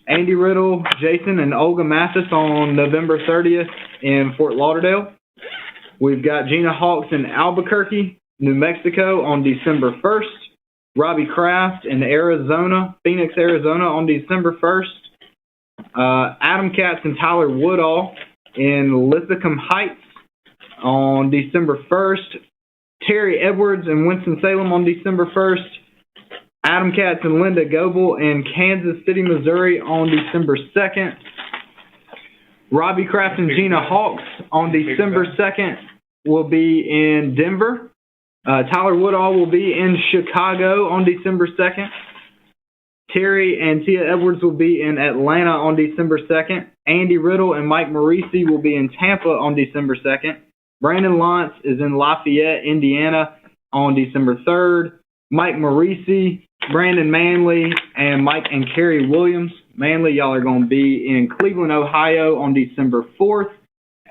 Andy Riddle, Jason, and Olga Mathis on November 30th in Fort Lauderdale. We've got Gina Hawks in Albuquerque, New Mexico on December 1st. Robbie Kraft in Arizona, Phoenix, Arizona on December 1st. Adam Katz and Tyler Woodall in Lithicum Heights on December 1st. Terry Edwards in Winston-Salem on December 1st. Adam Katz and Linda Goebel in Kansas City, Missouri on December 2nd. Robbie Kraft and Gina Hawks on December 2nd will be in Denver. Tyler Woodall will be in Chicago on December 2nd. Terry and Tia Edwards will be in Atlanta on December 2nd. Andy Riddle and Mike Marisi will be in Tampa on December 2nd. Brandon Lantz is in Lafayette, Indiana on December 3rd. Mike Marisi, Brandon Manley, and Mike and Carrie Williams. Manley, y'all are going to be in Cleveland, Ohio on December 4th.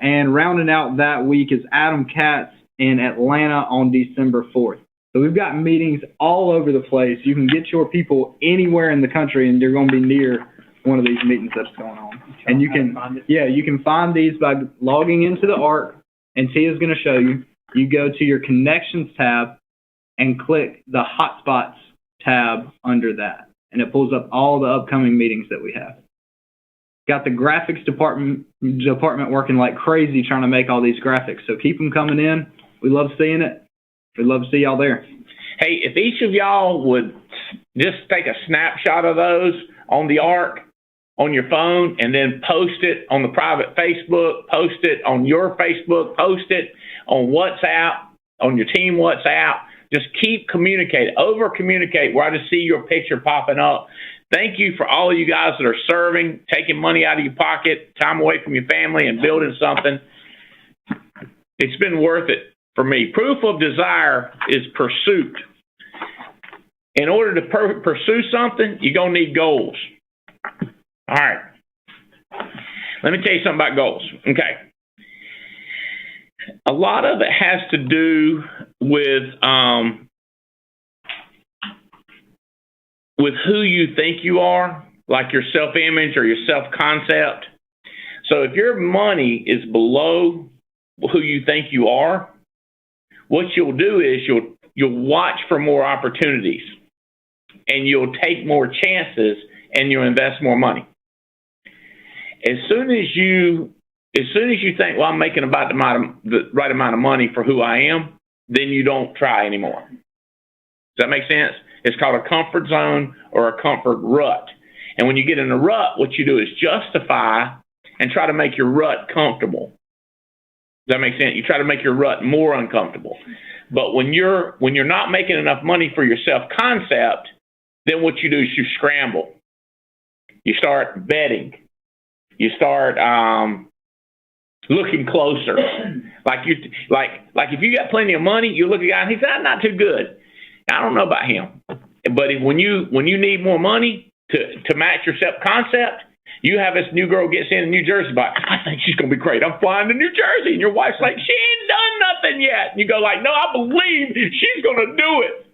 And rounding out that week is Adam Katz in Atlanta on December 4th. So we've got meetings all over the place. You can get your people anywhere in the country, and they're going to be near one of these meetings that's going on. And you can find these by logging into the ARC, and Tia's going to show you. You go to your Connections tab and click the Hotspots tab under that, and it pulls up all the upcoming meetings that we have. Got the graphics department working like crazy trying to make all these graphics, so keep them coming in. We love seeing it. We'd love to see y'all there. Hey, if each of y'all would just take a snapshot of those on the ARC on your phone and then post it on the private Facebook, post it on your Facebook, post it on WhatsApp, on your team WhatsApp. Just keep communicating, over-communicate where I just see your picture popping up. Thank you for all of you guys that are serving, taking money out of your pocket, time away from your family, and building something. It's been worth it for me. Proof of desire is pursuit. In order to pursue something, you're going to need goals. All right. Let me tell you something about goals. Okay. A lot of it has to do with who you think you are, like your self-image or your self-concept. So if your money is below who you think you are, what you'll do is you'll watch for more opportunities, and you'll take more chances, and you'll invest more money. As soon as you think, well, I'm making about the right amount of money for who I am, then you don't try anymore. Does that make sense? It's called a comfort zone or a comfort rut. And when you get in a rut, what you do is justify and try to make your rut comfortable. Does that make sense? You try to make your rut more uncomfortable. But when you're not making enough money for your self-concept, then what you do is you scramble. You start betting. You start looking closer. Like if you got plenty of money, you look at a guy and he said, "I'm not too good. I don't know about him." But when you need more money to match your self-concept, you have this new girl gets in New Jersey, but I think she's going to be great. I'm flying to New Jersey. And your wife's like, she ain't done nothing yet. And you go like, no, I believe she's going to do it.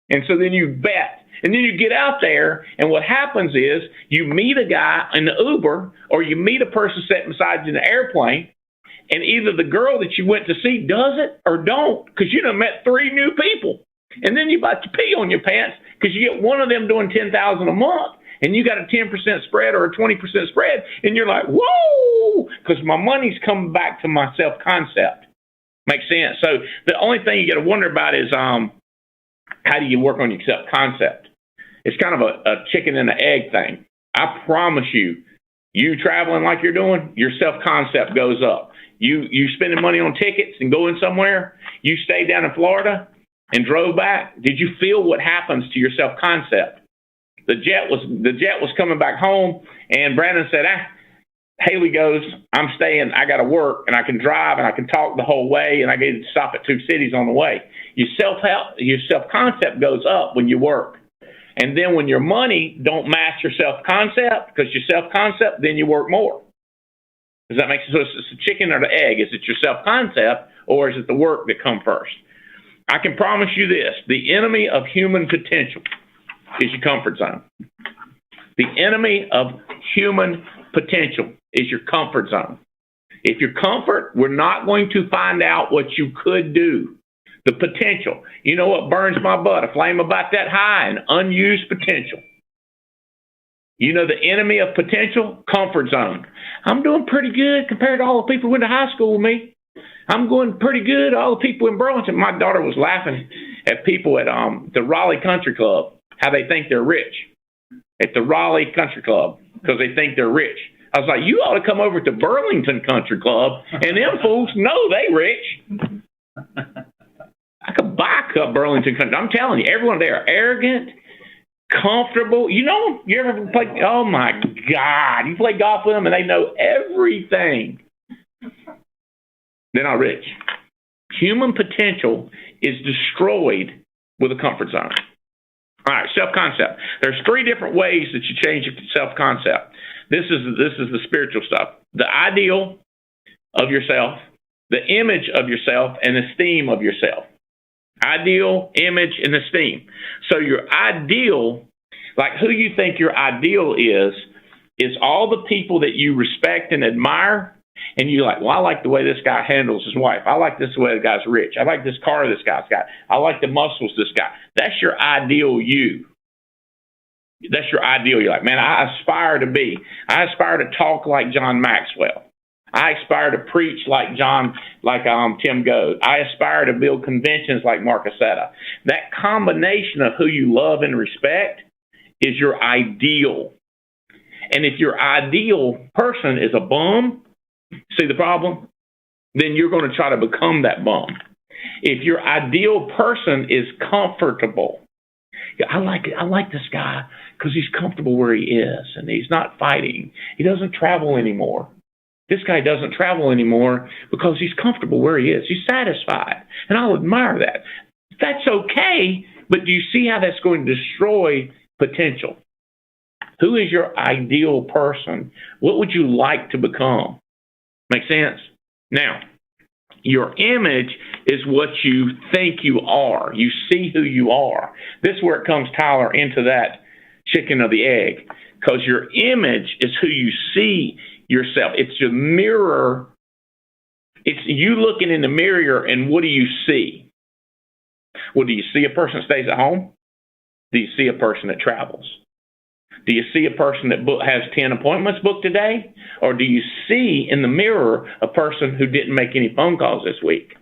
And so then you bet. And then you get out there, and what happens is you meet a guy in the Uber, or you meet a person sitting beside you in the airplane, and either the girl that you went to see does it or don't, because you done met 3 new people. And then you about to pee on your pants because you get one of them doing $10,000 a month. And you got a 10% spread or a 20% spread, and you're like, whoa, because my money's coming back to my self-concept. Makes sense. So the only thing you got to wonder about is how do you work on your self-concept? It's kind of a chicken and the egg thing. I promise you, you traveling like you're doing, your self-concept goes up. You spending money on tickets and going somewhere, you stayed down in Florida and drove back, did you feel what happens to your self-concept? The jet was coming back home, and Brandon said, Haley goes, I'm staying, I got to work, and I can drive, and I can talk the whole way, and I get to stop at 2 cities on the way. Your self-concept goes up when you work. And then when your money don't match your self-concept, because your self-concept, then you work more. Does that make sense? So it's the chicken or the egg. Is it your self-concept, or is it the work that come first? I can promise you this. The enemy of human potential is your comfort zone. The enemy of human potential is your comfort zone. If your comfort, we're not going to find out what you could do. The potential. You know what burns my butt? A flame about that high, an unused potential. You know the enemy of potential? Comfort zone. I'm doing pretty good compared to all the people who went to high school with me. I'm going pretty good. All the people in Burlington, my daughter was laughing at people at the Raleigh Country Club, how they think they're rich at the Raleigh Country Club because they think they're rich. I was like, you ought to come over to Burlington Country Club, and them fools know they rich. I could buy a Burlington Country. I'm telling you, everyone there are arrogant, comfortable. You know, you ever play? Oh my God, you play golf with them, and they know everything. They're not rich. Human potential is destroyed with a comfort zone. All right, self-concept. There's 3 different ways that you change your self-concept. This is the spiritual stuff. The ideal of yourself, the image of yourself, and esteem of yourself. Ideal, image, and esteem. So your ideal, like who you think your ideal is all the people that you respect and admire. And you're like, well, I like the way this guy handles his wife. I like this way the guy's rich. I like this car this guy's got. I like the muscles this guy. That's your ideal you. That's your ideal. You're like, man, I aspire to be. I aspire to talk like John Maxwell. I aspire to preach like Tim Goad. I aspire to build conventions like Mark Asetta. That combination of who you love and respect is your ideal. And if your ideal person is a bum, see the problem? Then you're going to try to become that bum. If your ideal person is comfortable, I like this guy because he's comfortable where he is and he's not fighting. He doesn't travel anymore. This guy doesn't travel anymore because he's comfortable where he is. He's satisfied. And I'll admire that. That's okay, but do you see how that's going to destroy potential? Who is your ideal person? What would you like to become? Make sense? Now, your image is what you think you are. You see who you are. This is where it comes, Tyler, into that chicken or the egg, because your image is who you see yourself. It's your mirror. It's you looking in the mirror, and what do you see? Well, do you see a person that stays at home? Do you see a person that travels? Do you see a person that has 10 appointments booked today? Or do you see in the mirror a person who didn't make any phone calls this week?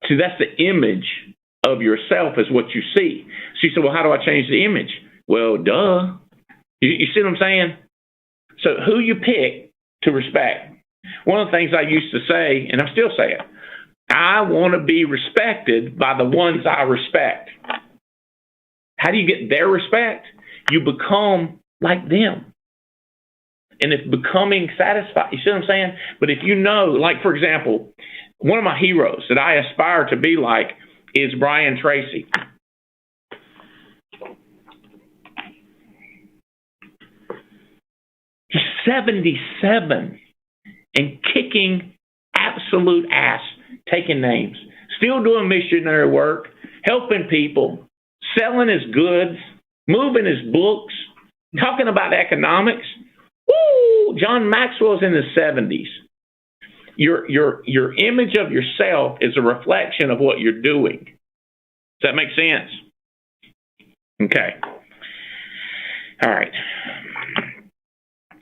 See, that's the image of yourself is what you see. So you say, well, how do I change the image? Well, duh. You see what I'm saying? So who you pick to respect. One of the things I used to say, and I still say it, I want to be respected by the ones I respect. How do you get their respect? You become like them. And it's becoming satisfied. You see what I'm saying? But if you know, like, for example, one of my heroes that I aspire to be like is Brian Tracy. He's 77 and kicking absolute ass, taking names, still doing missionary work, helping people, selling his goods, moving his books, talking about economics. Woo! John Maxwell's in his 70s. Your image of yourself is a reflection of what you're doing. Does that make sense? Okay. All right.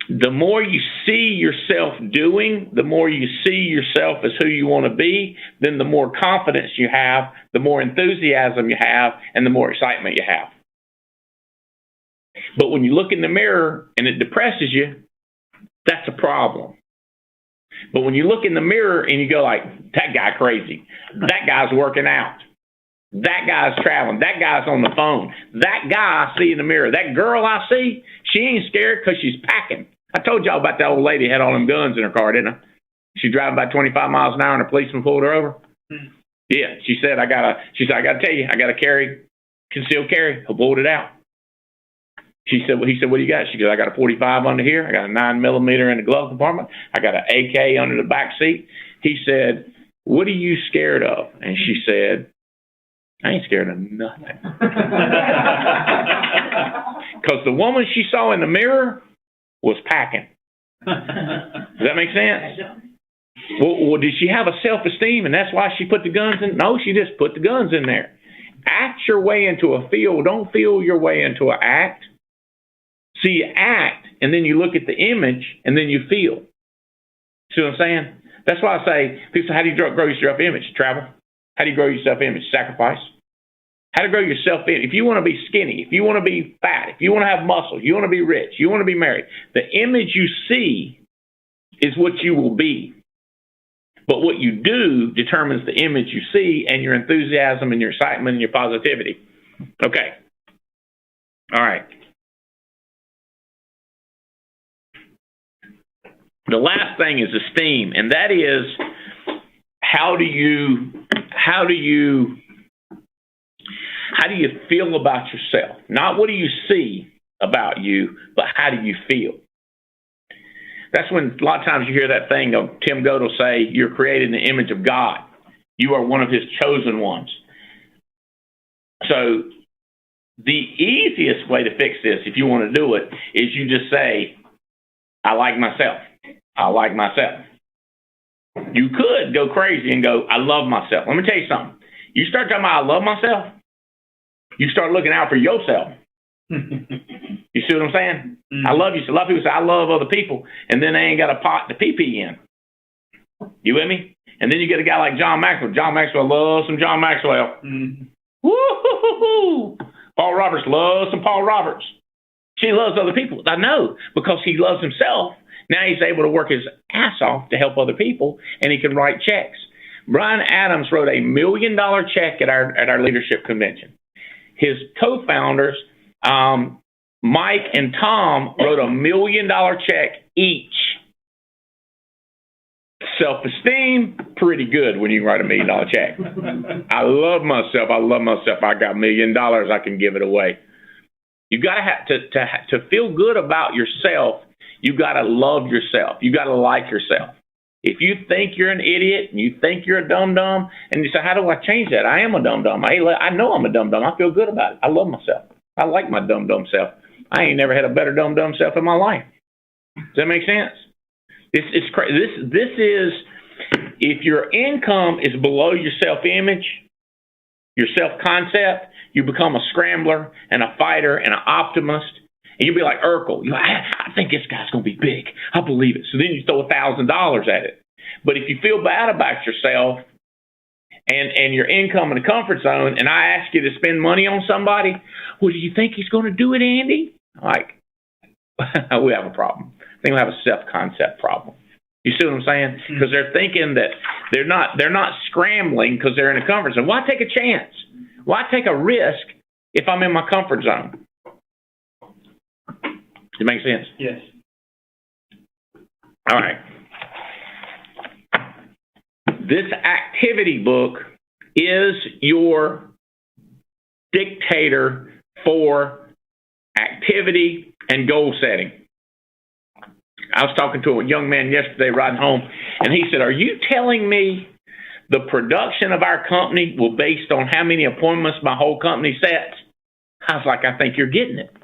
The more you see yourself doing, the more you see yourself as who you want to be, then the more confidence you have, the more enthusiasm you have, and the more excitement you have. But when you look in the mirror and it depresses you, that's a problem. But when you look in the mirror and you go like, that guy crazy, that guy's working out, that guy's traveling, that guy's on the phone, that guy I see in the mirror, that girl I see, she ain't scared because she's packing. I told y'all about that old lady who had all them guns in her car, didn't I? She driving about 25 miles an hour and a policeman pulled her over. Yeah, she said, I gotta tell you, I gotta carry, concealed carry. He'll pulled it out. He said, what do you got? She goes, I got a 45 under here. I got a 9mm in the glove compartment. I got an AK under the back seat. He said, what are you scared of? And she said, I ain't scared of nothing. Because the woman she saw in the mirror was packing. Does that make sense? Well, did she have a self-esteem and that's why she put the guns in? No, she just put the guns in there. Act your way into a feel. Don't feel your way into an act. See, you act, and then you look at the image, and then you feel. See what I'm saying? That's why I say, people say, how do you grow your self-image? Travel. How do you grow your self-image? Sacrifice. How to grow your self-image? If you want to be skinny, if you want to be fat, if you want to have muscle, you want to be rich, you want to be married, the image you see is what you will be. But what you do determines the image you see and your enthusiasm and your excitement and your positivity. Okay. All right. The last thing is esteem, and that is how do you feel about yourself? Not what do you see about you, but how do you feel? That's when a lot of times you hear that thing of Tim Goat will say, you're created in the image of God. You are one of his chosen ones. So the easiest way to fix this, if you want to do it, is you just say, I like myself. I like myself. You could go crazy and go, I love myself. Let me tell you something. You start talking about I love myself, you start looking out for yourself. You see what I'm saying? Mm-hmm. I love you. So a lot of people say, I love other people, and then they ain't got a pot to pee in. You with me? And then you get a guy like John Maxwell. John Maxwell loves some John Maxwell. Mm-hmm. Woo-hoo-hoo-hoo. Paul Roberts loves some Paul Roberts. She loves other people. I know, because he loves himself. Now he's able to work his ass off to help other people, and he can write checks. Brian Adams wrote $1 million check at our leadership convention. His co-founders, Mike and Tom, wrote $1 million check each. Self-esteem, pretty good when you write $1 million check. I love myself. I love myself. I got $1 million. I can give it away. You got to have to feel good about yourself. You got to love yourself. You got to like yourself. If you think you're an idiot and you think you're a dum-dum, and you say, how do I change that? I am a dum-dum. I know I'm a dum-dum. I feel good about it. I love myself. I like my dum-dum self. I ain't never had a better dum-dum self in my life. Does that make sense? It's crazy. This is, if your income is below your self-image, your self-concept, you become a scrambler and a fighter and an optimist. And you'll be like Urkel. I think this guy's going to be big. I believe it. So then you throw $1,000 at it. But if you feel bad about yourself and your income in the comfort zone, and I ask you to spend money on somebody, well, do you think he's going to do it, Andy? Like, we have a problem. I think we have a self-concept problem. You see what I'm saying? Because they're thinking that they're not scrambling because they're in a comfort zone. Why take a chance? Why take a risk if I'm in my comfort zone? Does it make sense? Yes. All right. This activity book is your dictator for activity and goal setting. I was talking to a young man yesterday riding home, and he said, are you telling me the production of our company will be based on how many appointments my whole company sets? I was like, I think you're getting it.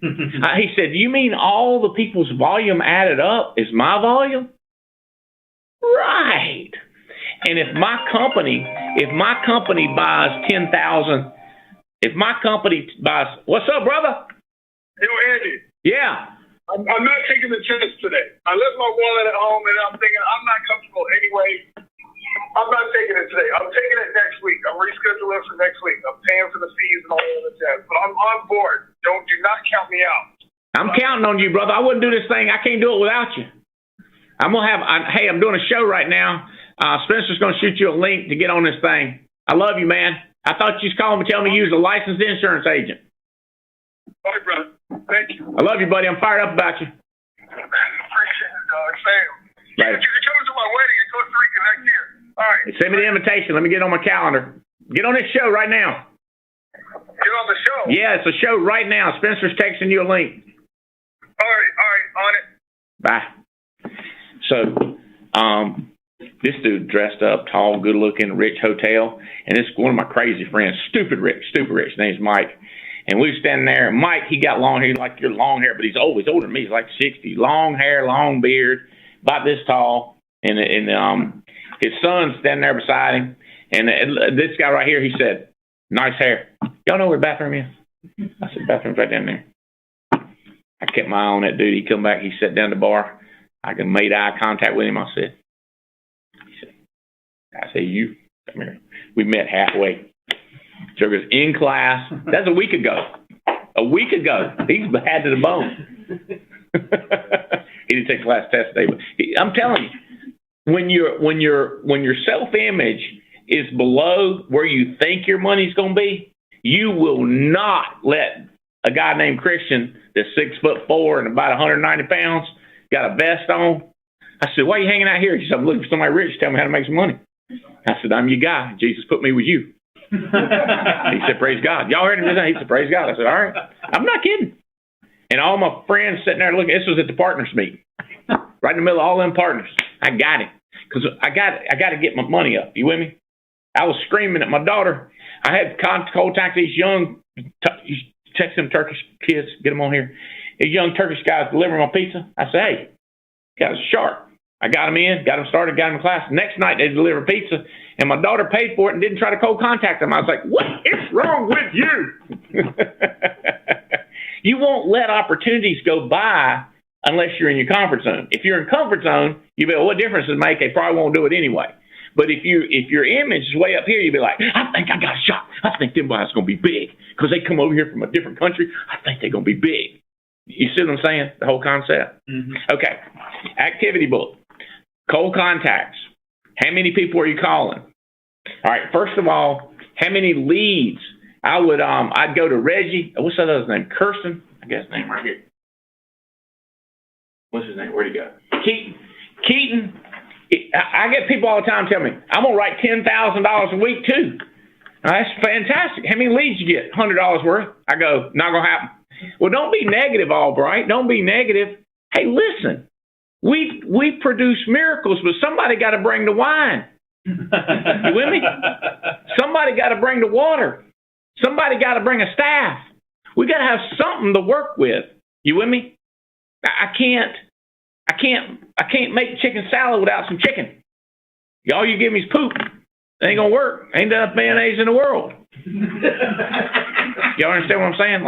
He said, you mean all the people's volume added up is my volume? Right. And if my company buys 10,000, if my company buys, what's up, brother? Yo, Andy. Yeah. I'm not taking the test today. I left my wallet at home, and I'm thinking I'm not comfortable anyway. I'm not taking it today. I'm taking it next week. I'm rescheduling for next week. I'm paying for the fees and all the other tests. But I'm on board. Do not count me out. I'm counting on you, brother. I wouldn't do this thing. I can't do it without you. I'm doing a show right now. Spencer's going to shoot you a link to get on this thing. I love you, man. I thought you was calling me telling me you was a licensed insurance agent. All right, brother. Thank you. I love you, buddy. I'm fired up about you. Appreciate it, dog. Same. Later. You're coming to my wedding in Costa Rica next year. All right. Send me the invitation. Let me get on my calendar. Get on this show right now. Get on the show? Yeah, it's a show right now. Spencer's texting you a link. All right. On it. Bye. So, this dude dressed up, tall, good-looking, rich hotel, and this one of my crazy friends, stupid rich. His name's Mike. And we were standing there, and Mike, he got long hair, like your long hair, but he's old. He's older than me. He's like 60. Long hair, long beard, about this tall. And his son's standing there beside him. And this guy right here, he said, nice hair. Y'all know where the bathroom is? I said, bathroom's right down there. I kept my eye on that dude. He come back, he sat down at the bar. I made eye contact with him. I said, I say, you come here. We met halfway. Sugar's in class. That's a week ago. A week ago. He's had to the bone. He didn't take the last test today, but I'm telling you, when your self-image is below where you think your money's going to be, you will not let a guy named Christian that's 6'4" and about 190 pounds, got a vest on. I said, why are you hanging out here? He said, I'm looking for somebody rich to tell me how to make some money. I said, I'm your guy. Jesus put me with you. He said, praise God. Y'all heard him? He said, praise God. I said, all right. I'm not kidding. And all my friends sitting there looking, this was at the partners meeting, right in the middle of all them partners. I got him because I got to get my money up. You with me? I was screaming at my daughter. I had contact these young, text them Turkish kids, get them on here. These young Turkish guys delivering my pizza. I said, hey, guys are sharp. I got them in, got them started, got them in class. Next night they delivered pizza, and my daughter paid for it and didn't try to cold contact them. I was like, what is wrong with you? You won't let opportunities go by unless you're in your comfort zone. If you're in comfort zone, you'll be, well, what difference does it make? They probably won't do it anyway. But if your image is way up here, you'll be like, I think I got a shot. I think them guys are going to be big because they come over here from a different country. I think they're going to be big. You see what I'm saying? The whole concept. Mm-hmm. Okay. Activity book. Cold contacts. How many people are you calling? All right. First of all, how many leads? I'd go to Reggie. What's that other's name? Kirsten. I guess his name right here. What's his name? Where'd he go? Keaton. I get people all the time tell me, I'm going to write $10,000 a week too. Now, that's fantastic. How many leads you get? $100 worth. I go, not going to happen. Well, don't be negative, Albright. Don't be negative. Hey, listen, we produce miracles, but somebody got to bring the wine. You with me? Somebody got to bring the water. Somebody got to bring a staff. We got to have something to work with. You with me? I can't make chicken salad without some chicken. All you give me is poop. It ain't gonna work. Ain't enough mayonnaise in the world. Y'all understand what I'm saying?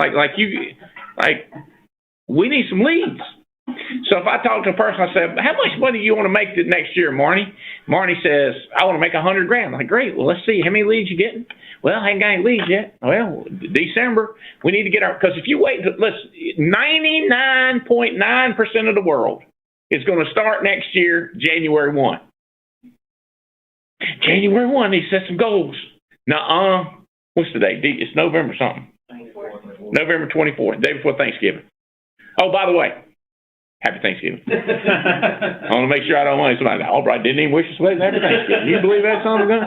We need some leads. So if I talk to a person, I say, how much money do you want to make next year, Marnie? Marnie says, I want to make $100,000. I'm like, great. Well, let's see. How many leads you getting? Well, I ain't got any leads yet. Well, December, we need to get because if you wait, listen, 99.9% of the world is going to start next year, January 1. January 1, he set some goals. What's the date? It's November something. 24th. November 24th, day before Thanksgiving. Oh, by the way, happy Thanksgiving. I want to make sure I don't want somebody. Albright didn't even wish us happy Thanksgiving. You believe that, son of a gun?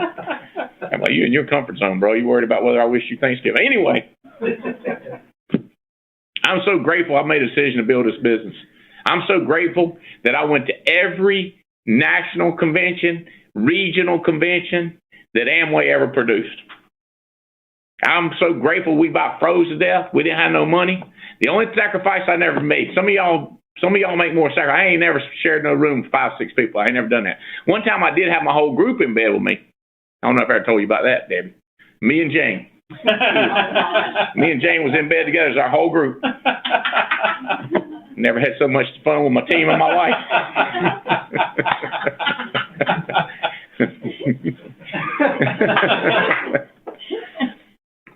How about you in your comfort zone, bro? You worried about whether I wish you Thanksgiving. Anyway, I'm so grateful I made a decision to build this business. I'm so grateful that I went to every national convention, regional convention that Amway ever produced. I'm so grateful we about froze to death. We didn't have no money. The only sacrifice I never made, some of y'all make more sacrifice. I ain't never shared no room with 5, 6 people. I ain't never done that. One time I did have my whole group in bed with me. I don't know if I ever told you about that, Debbie. Me and Jane. Me and Jane was in bed together as our whole group. Never had so much fun with my team in my life.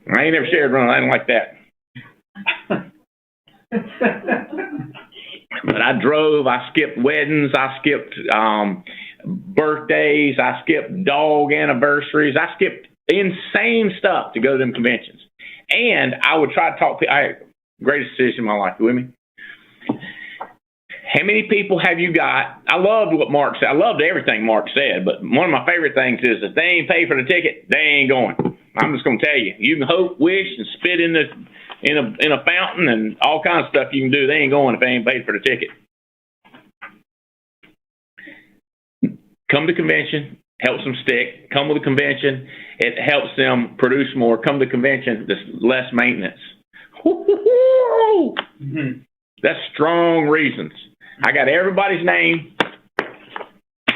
I ain't never shared one. I didn't like that. But I drove. I skipped weddings. I skipped birthdays. I skipped dog anniversaries. I skipped insane stuff to go to them conventions. And I would try to talk to people. Greatest decision in my life. You with me? How many people have you got? I loved what Mark said. I loved everything Mark said, but one of my favorite things is if they ain't paid for the ticket, they ain't going. I'm just going to tell you. You can hope, wish, and spit in a fountain and all kinds of stuff you can do. They ain't going if they ain't paid for the ticket. Come to convention, helps them stick. Come with a convention, it helps them produce more. Come to convention, there's less maintenance. Mm-hmm. That's strong reasons. I got everybody's name.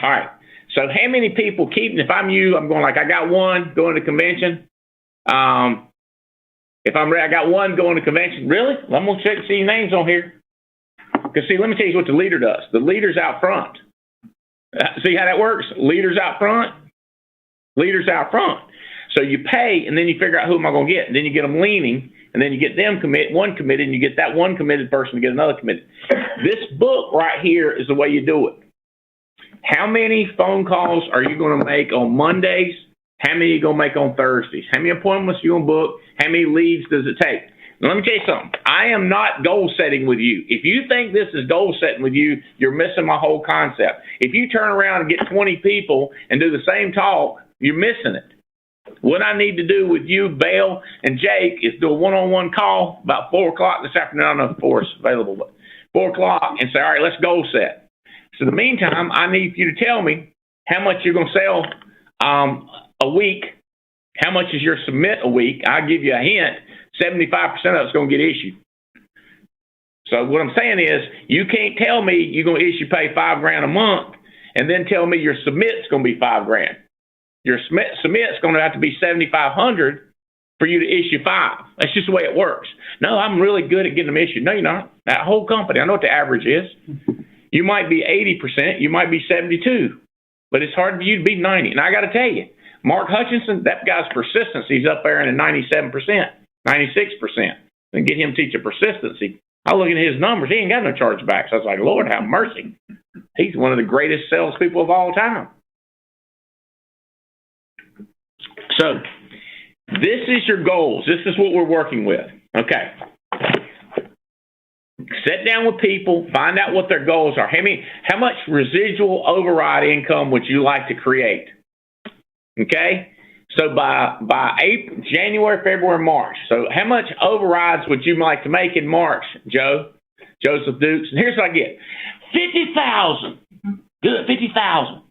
All right. So how many people if I'm you, I'm going like, I got one going to convention. If I'm ready, I got one going to convention. Really? Well, I'm going to check and see your names on here. Because see, let me tell you what the leader does. The leader's out front. See how that works? Leader's out front. leaders out front. So you pay, and then you figure out who am I going to get. And then you get them leaning, and then you get them one committed, and you get that one committed person to get another committed. This book right here is the way you do it. How many phone calls are you going to make on Mondays? How many are you going to make on Thursdays? How many appointments are you going to book? How many leads does it take? Now, let me tell you something. I am not goal setting with you. If you think this is goal setting with you, you're missing my whole concept. If you turn around and get 20 people and do the same talk, you're missing it. What I need to do with you, Bale, and Jake is do a one-on-one call about 4 o'clock this afternoon. I don't know if 4 is available, but 4 o'clock, and say, all right, let's goal set. So in the meantime, I need you to tell me how much you're going to sell a week. How much is your submit a week? I'll give you a hint. 75% of it's going to get issued. So what I'm saying is, you can't tell me you're going to pay $5,000 a month, and then tell me your submit's going to be $5,000. Your submit's going to have to be $7,500 for you to issue 5. That's just the way it works. No, I'm really good at getting them issued. No, you're not. That whole company, I know what the average is. You might be 80%, you might be 72%, but it's hard for you to be 90%. And I got to tell you, Mark Hutchinson, that guy's persistency's up there in the 97%, 96%. And get him teaching persistency. I look at his numbers, he ain't got no chargebacks. I was like, Lord, have mercy. He's one of the greatest salespeople of all time. So this is your goals. This is what we're working with. Okay. Sit down with people, find out what their goals are. How much residual override income would you like to create? Okay. So by April, January, February, March. So how much overrides would you like to make in March, Joseph Dukes? And here's what I get. 50,000. Good, 50,000.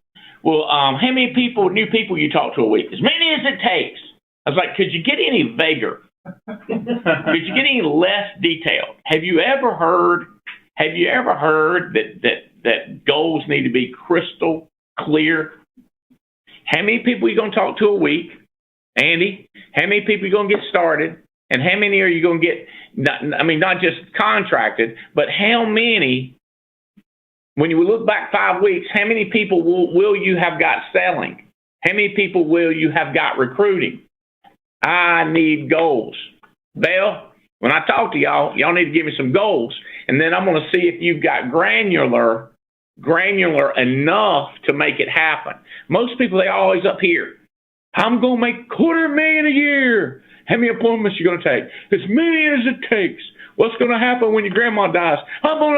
Well, how many new people you talk to a week? As many as it takes. I was like, could you get any vaguer? Could you get any less detailed? Have you ever heard that goals need to be crystal clear? How many people are you going to talk to a week, Andy? How many people are you going to get started? And how many are you going to get, not just contracted, but how many, when you look back 5 weeks, how many people will you have got selling? How many people will you have got recruiting? I need goals. Belle, when I talk to y'all need to give me some goals. And then I'm going to see if you've got granular enough to make it happen. Most people, they always up here. I'm going to make $250,000 a year. How many appointments you going to take? As many as it takes. What's going to happen when your grandma dies? I don't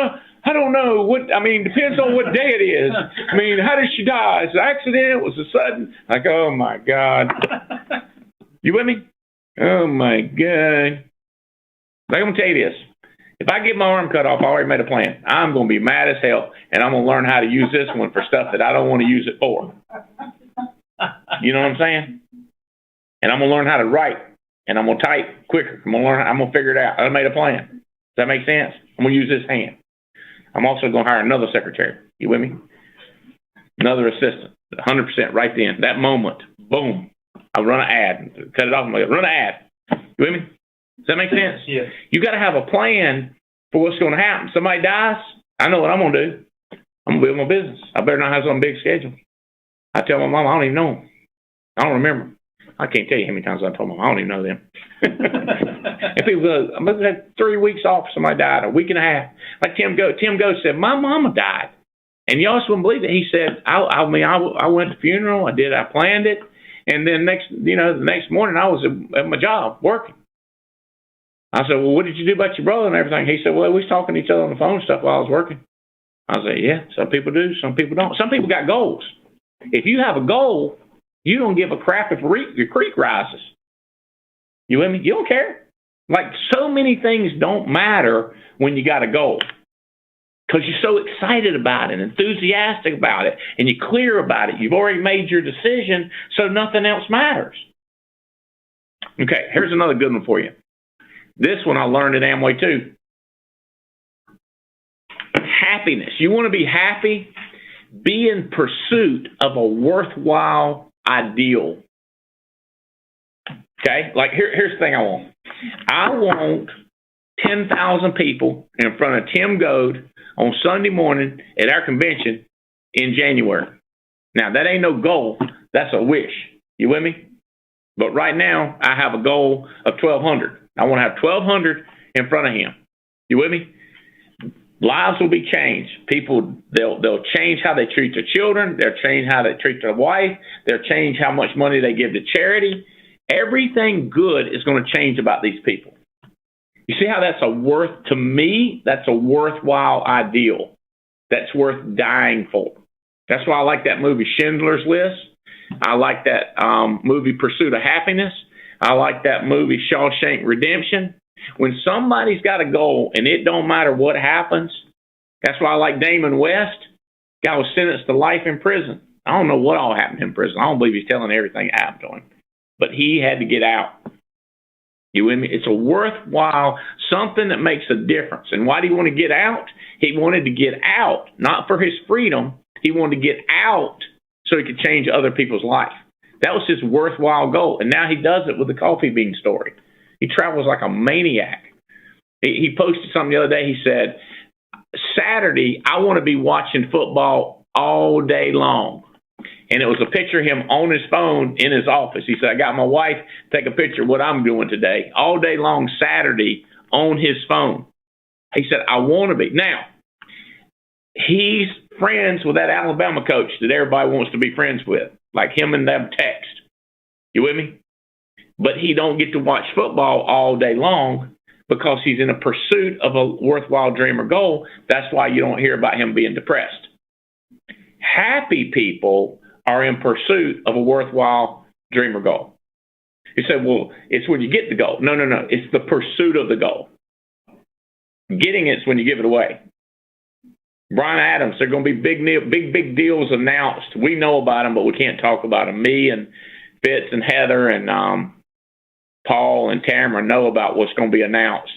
know. Depends on what day it is. How did she die? Is it an accident? Was it sudden? Like, oh my God. You with me? Oh my God. I'm going to tell you this. If I get my arm cut off, I already made a plan. I'm going to be mad as hell, and I'm going to learn how to use this one for stuff that I don't want to use it for. You know what I'm saying? And I'm going to learn how to write, and I'm going to type quicker. I'm going to figure it out. I made a plan. Does that make sense? I'm going to use this hand. I'm also going to hire another secretary. You with me? Another assistant. 100% right then. That moment, boom. I run an ad. Cut it off. I'm like, run an ad. You with me? Does that make sense? Yeah. You got to have a plan for what's going to happen. Somebody dies, I know what I'm going to do. I'm going to build my business. I better not have some big schedule. I tell my mom, I don't even know them. I don't remember. I can't tell you how many times I told mom, I don't even know them. And people go, I must have had 3 weeks off. Somebody died, a week and a half. Like Tim Go said, my mama died. And you also wouldn't believe it. He said, I went to the funeral. I planned it. And then the next morning I was at my job working. I said, well, what did you do about your brother and everything? He said, well, we was talking to each other on the phone and stuff while I was working. I said, yeah, some people do, some people don't. Some people got goals. If you have a goal, you don't give a crap if your creek rises. You with me? You don't care. Like, so many things don't matter when you got a goal. Because you're so excited about it, enthusiastic about it, and you're clear about it. You've already made your decision, so nothing else matters. Okay, here's another good one for you. This one I learned at Amway too. Happiness. You want to be happy? Be in pursuit of a worthwhile ideal. Okay? Like, here's the thing I want. I want 10,000 people in front of Tim Goad on Sunday morning at our convention in January. Now, that ain't no goal. That's a wish. You with me? But right now, I have a goal of 1,200. I want to have 1,200 in front of him. You with me? Lives will be changed. People, they'll change how they treat their children. They'll change how they treat their wife. They'll change how much money they give to charity. Everything good is going to change about these people. You see how to me, that's a worthwhile ideal. That's worth dying for. That's why I like that movie Schindler's List. I like that movie Pursuit of Happiness. I like that movie Shawshank Redemption. When somebody's got a goal and it don't matter what happens, that's why I like Damon West. Guy was sentenced to life in prison. I don't know what all happened in prison. I don't believe he's telling everything that happened to him. But he had to get out. You with me? It's a worthwhile, something that makes a difference. And why did he want to get out? He wanted to get out, not for his freedom. He wanted to get out so he could change other people's life. That was his worthwhile goal. And now he does it with the coffee bean story. He travels like a maniac. He posted something the other day. He said, Saturday, I want to be watching football all day long. And it was a picture of him on his phone in his office. He said, I got my wife to take a picture of what I'm doing today, all day long Saturday on his phone. He said, I want to be. Now, he's friends with that Alabama coach that everybody wants to be friends with, like him and them text. You with me? But he don't get to watch football all day long because he's in a pursuit of a worthwhile dream or goal. That's why you don't hear about him being depressed. Happy people are in pursuit of a worthwhile dream or goal. You say, well, it's when you get the goal. No. It's the pursuit of the goal. Getting it's when you give it away. Brian Adams, there are going to be big deals announced. We know about them, but we can't talk about them. Me and Fitz and Heather and Paul and Tamara know about what's going to be announced.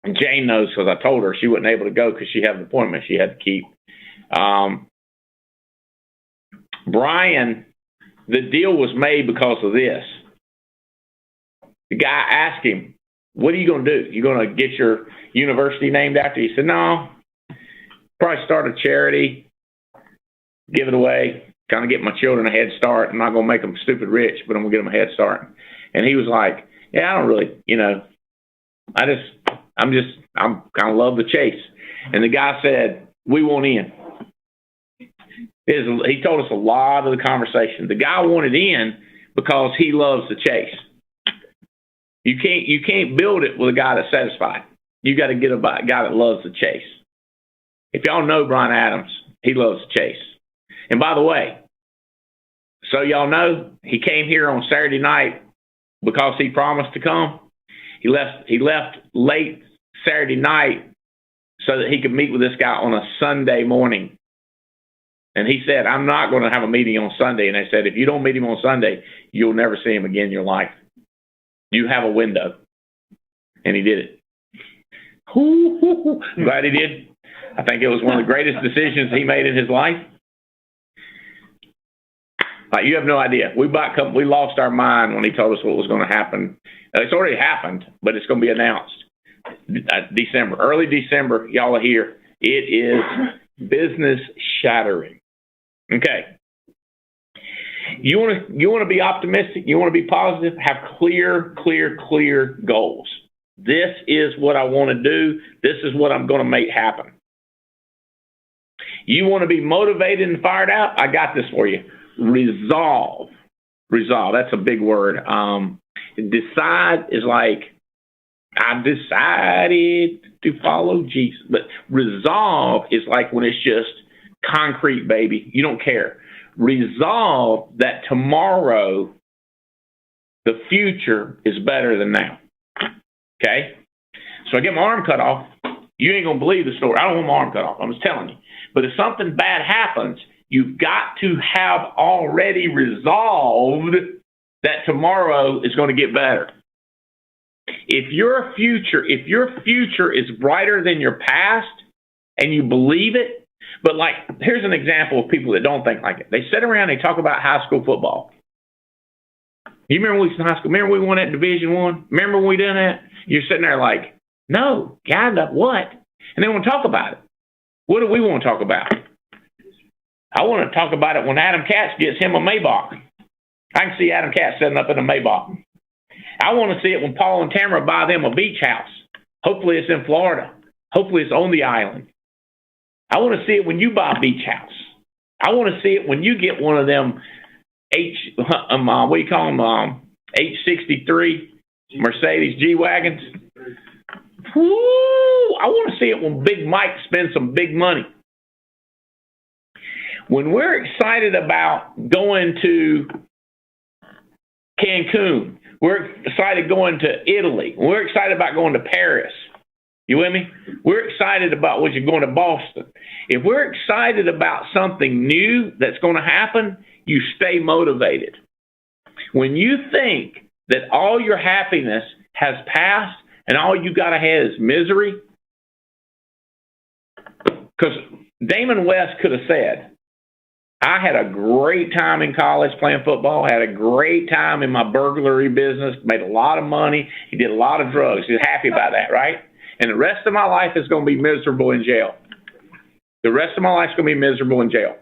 And Jane knows because I told her she wasn't able to go because she had an appointment she had to keep. Brian, the deal was made because of this. The guy asked him, what are you going to do? You going to get your university named after you? He said, no, probably start a charity, give it away, kind of get my children a head start. I'm not going to make them stupid rich, but I'm going to get them a head start. And he was like, yeah, I don't really, I'm kind of love the chase. And the guy said, we want in. He told us a lot of the conversation. The guy wanted in because he loves the chase. You can't build it with a guy that's satisfied. You got to get a guy that loves the chase. If y'all know Brian Adams, he loves the chase. And by the way, so y'all know, he came here on Saturday night because he promised to come. He left late Saturday night so that he could meet with this guy on a Sunday morning. And he said, I'm not going to have a meeting on Sunday. And they said, if you don't meet him on Sunday, you'll never see him again in your life. You have a window. And he did it. Glad he did. I think it was one of the greatest decisions he made in his life. You have no idea. We lost our mind when he told us what was going to happen. It's already happened, but it's going to be announced. December, early December, y'all are here. It is business shattering. Okay. You want to be optimistic. You want to be positive. Have clear goals. This is what I want to do. This is what I'm going to make happen. You want to be motivated and fired up? I got this for you. Resolve. That's a big word. Decide is like, I've decided to follow Jesus. But resolve is like when it's just concrete, baby. You don't care. Resolve that tomorrow, the future is better than now. Okay? So I get my arm cut off. You ain't going to believe the story. I don't want my arm cut off. I'm just telling you. But if something bad happens, you've got to have already resolved that tomorrow is going to get better. If your future is brighter than your past and you believe it, but like, here's an example of people that don't think like it. They sit around, they talk about high school football. You remember when we was in high school? Remember we won that Division I? Remember when we done that? You're sitting there like, no, God, what? And they want to talk about it. What do we want to talk about? I want to talk about it when Adam Katz gets him a Maybach. I can see Adam Katz setting up in a Maybach. I want to see it when Paul and Tamara buy them a beach house. Hopefully it's in Florida. Hopefully it's on the island. I want to see it when you buy a beach house. I want to see it when you get one of them H63 Mercedes G-Wagons. Woo! I want to see it when Big Mike spends some big money. When we're excited about going to Cancun, we're excited going to Italy, we're excited about going to Paris. You with me? We're excited about what you're going to Boston. If we're excited about something new that's going to happen, you stay motivated. When you think that all your happiness has passed and all you got ahead is misery, because Damon West could have said, I had a great time in college playing football, had a great time in my burglary business, made a lot of money, he did a lot of drugs. He's happy about that, right? And the rest of my life is going to be miserable in jail. The rest of my life is going to be miserable in jail.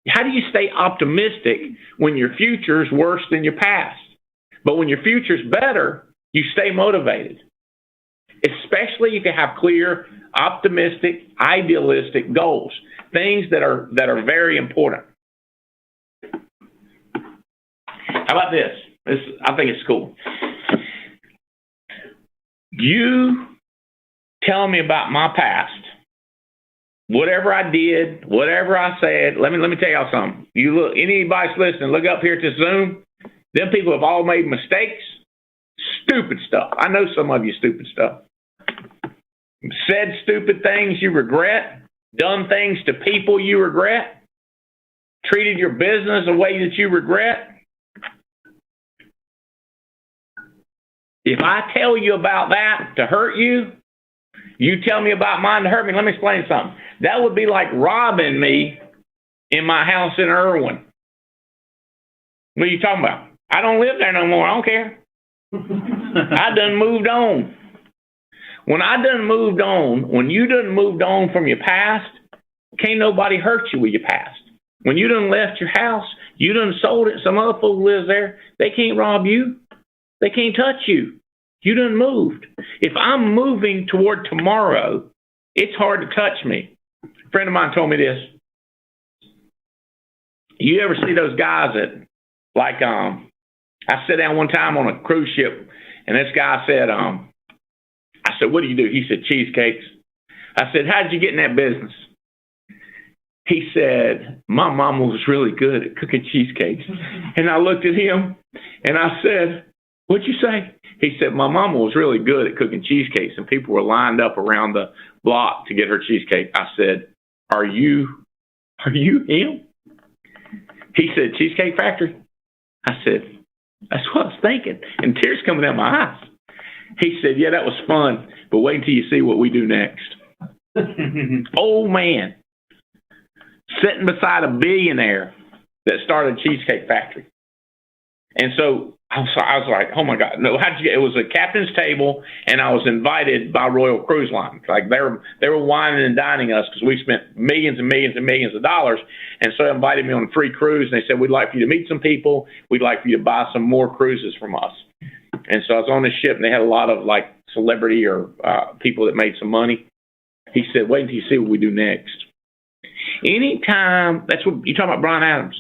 How do you stay optimistic when your future is worse than your past? But when your future is better, you stay motivated. Especially if you have clear, optimistic, idealistic goals. Things that are very important. How about this? I think it's cool. You tell me about my past, whatever I did, whatever I said. Let me tell y'all something. You look, anybody's listening, look up here at this Zoom. Them people have all made mistakes, stupid stuff. I know some of you stupid stuff. Said stupid things you regret, done things to people you regret, treated your business a way that you regret. If I tell you about that to hurt you, you tell me about mine to hurt me. Let me explain something. That would be like robbing me in my house in Irwin. What are you talking about? I don't live there no more. I don't care. I done moved on. When I done moved on, when you done moved on from your past, can't nobody hurt you with your past. When you done left your house, you done sold it, some other fool lives there, they can't rob you. They can't touch you. You done moved. If I'm moving toward tomorrow, it's hard to touch me. A friend of mine told me this. You ever see those guys that, like, I sat down one time on a cruise ship, and this guy said, I said, what do you do? He said, cheesecakes. I said, how did you get in that business? He said, my mama was really good at cooking cheesecakes. And I looked at him, and I said, what'd you say? He said, my mama was really good at cooking cheesecakes, and people were lined up around the block to get her cheesecake. I said, are you him? He said, Cheesecake Factory. I said, that's what I was thinking. And tears coming out my eyes. He said, yeah, that was fun, but wait until you see what we do next. Old man, sitting beside a billionaire that started a Cheesecake Factory. And so I was like, oh my God, no, how'd you get, it was a captain's table, and I was invited by Royal Cruise Line. Like they were wining and dining us because we spent millions and millions and millions of dollars. And so they invited me on a free cruise, and they said, we'd like for you to meet some people. We'd like for you to buy some more cruises from us. And so I was on this ship, and they had a lot of like celebrity or people that made some money. He said, wait until you see what we do next. Anytime, that's what you're talking about, Brian Adams.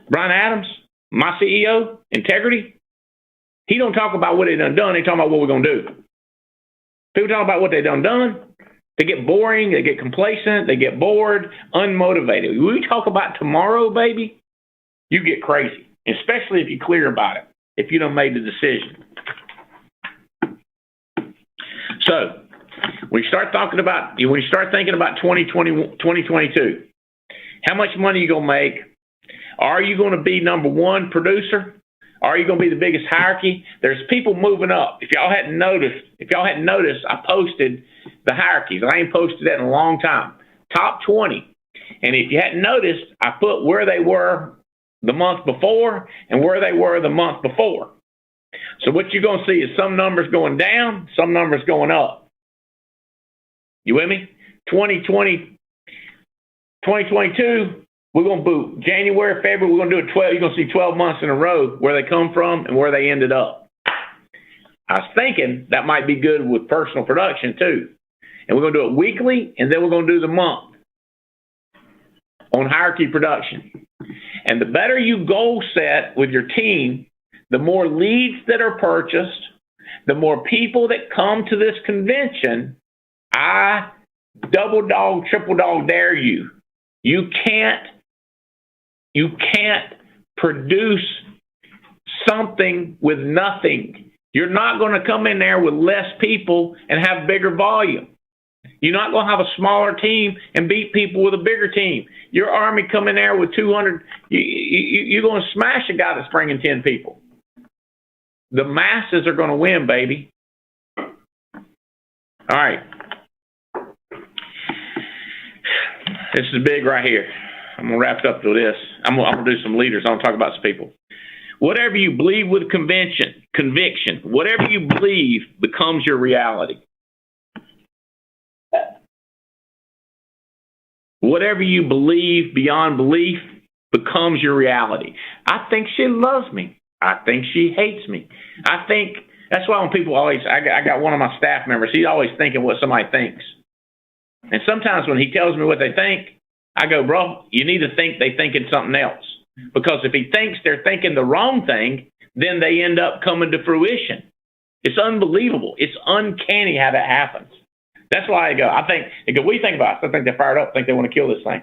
Brian Adams, my CEO, integrity, he don't talk about what they done. They talk about what we're going to do. People talk about what they done. They get boring. They get complacent. They get bored, unmotivated. When we talk about tomorrow, baby, you get crazy, especially if you're clear about it, if you done made the decision. So when you start thinking about 2022, how much money are you going to make? Are you going to be number one producer? Are you going to be the biggest hierarchy? There's people moving up. If y'all hadn't noticed, I posted the hierarchies. I ain't posted that in a long time. Top 20. And if you hadn't noticed, I put where they were the month before and where they were the month before. So what you're going to see is some numbers going down, some numbers going up. You with me? 2022, We're going to boot January, February. We're going to do it 12. You're going to see 12 months in a row where they come from and where they ended up. I was thinking that might be good with personal production too. And we're going to do it weekly, and then we're going to do the month on hierarchy production. And the better you goal set with your team, the more leads that are purchased, the more people that come to this convention. I double dog, triple dog dare you. You can't produce something with nothing. You're not going to come in there with less people and have bigger volume. You're not going to have a smaller team and beat people with a bigger team. Your Army come in there with 200. You're going to smash a guy that's bringing 10 people. The masses are going to win, baby. All right. This is big right here. I'm going to wrap it up to this. I'm going to do some leaders. I'm going to talk about some people. Whatever you believe with conviction, whatever you believe becomes your reality. Whatever you believe beyond belief becomes your reality. I think she loves me. I think she hates me. I think that's why when people always, I got one of my staff members, he's always thinking what somebody thinks. And sometimes when he tells me what they think, I go, bro, you need to think they thinking something else. Because if he thinks they're thinking the wrong thing, then they end up coming to fruition. It's unbelievable. It's uncanny how that happens. That's why I go, what do you think about it? I think they're fired up. I think they want to kill this thing.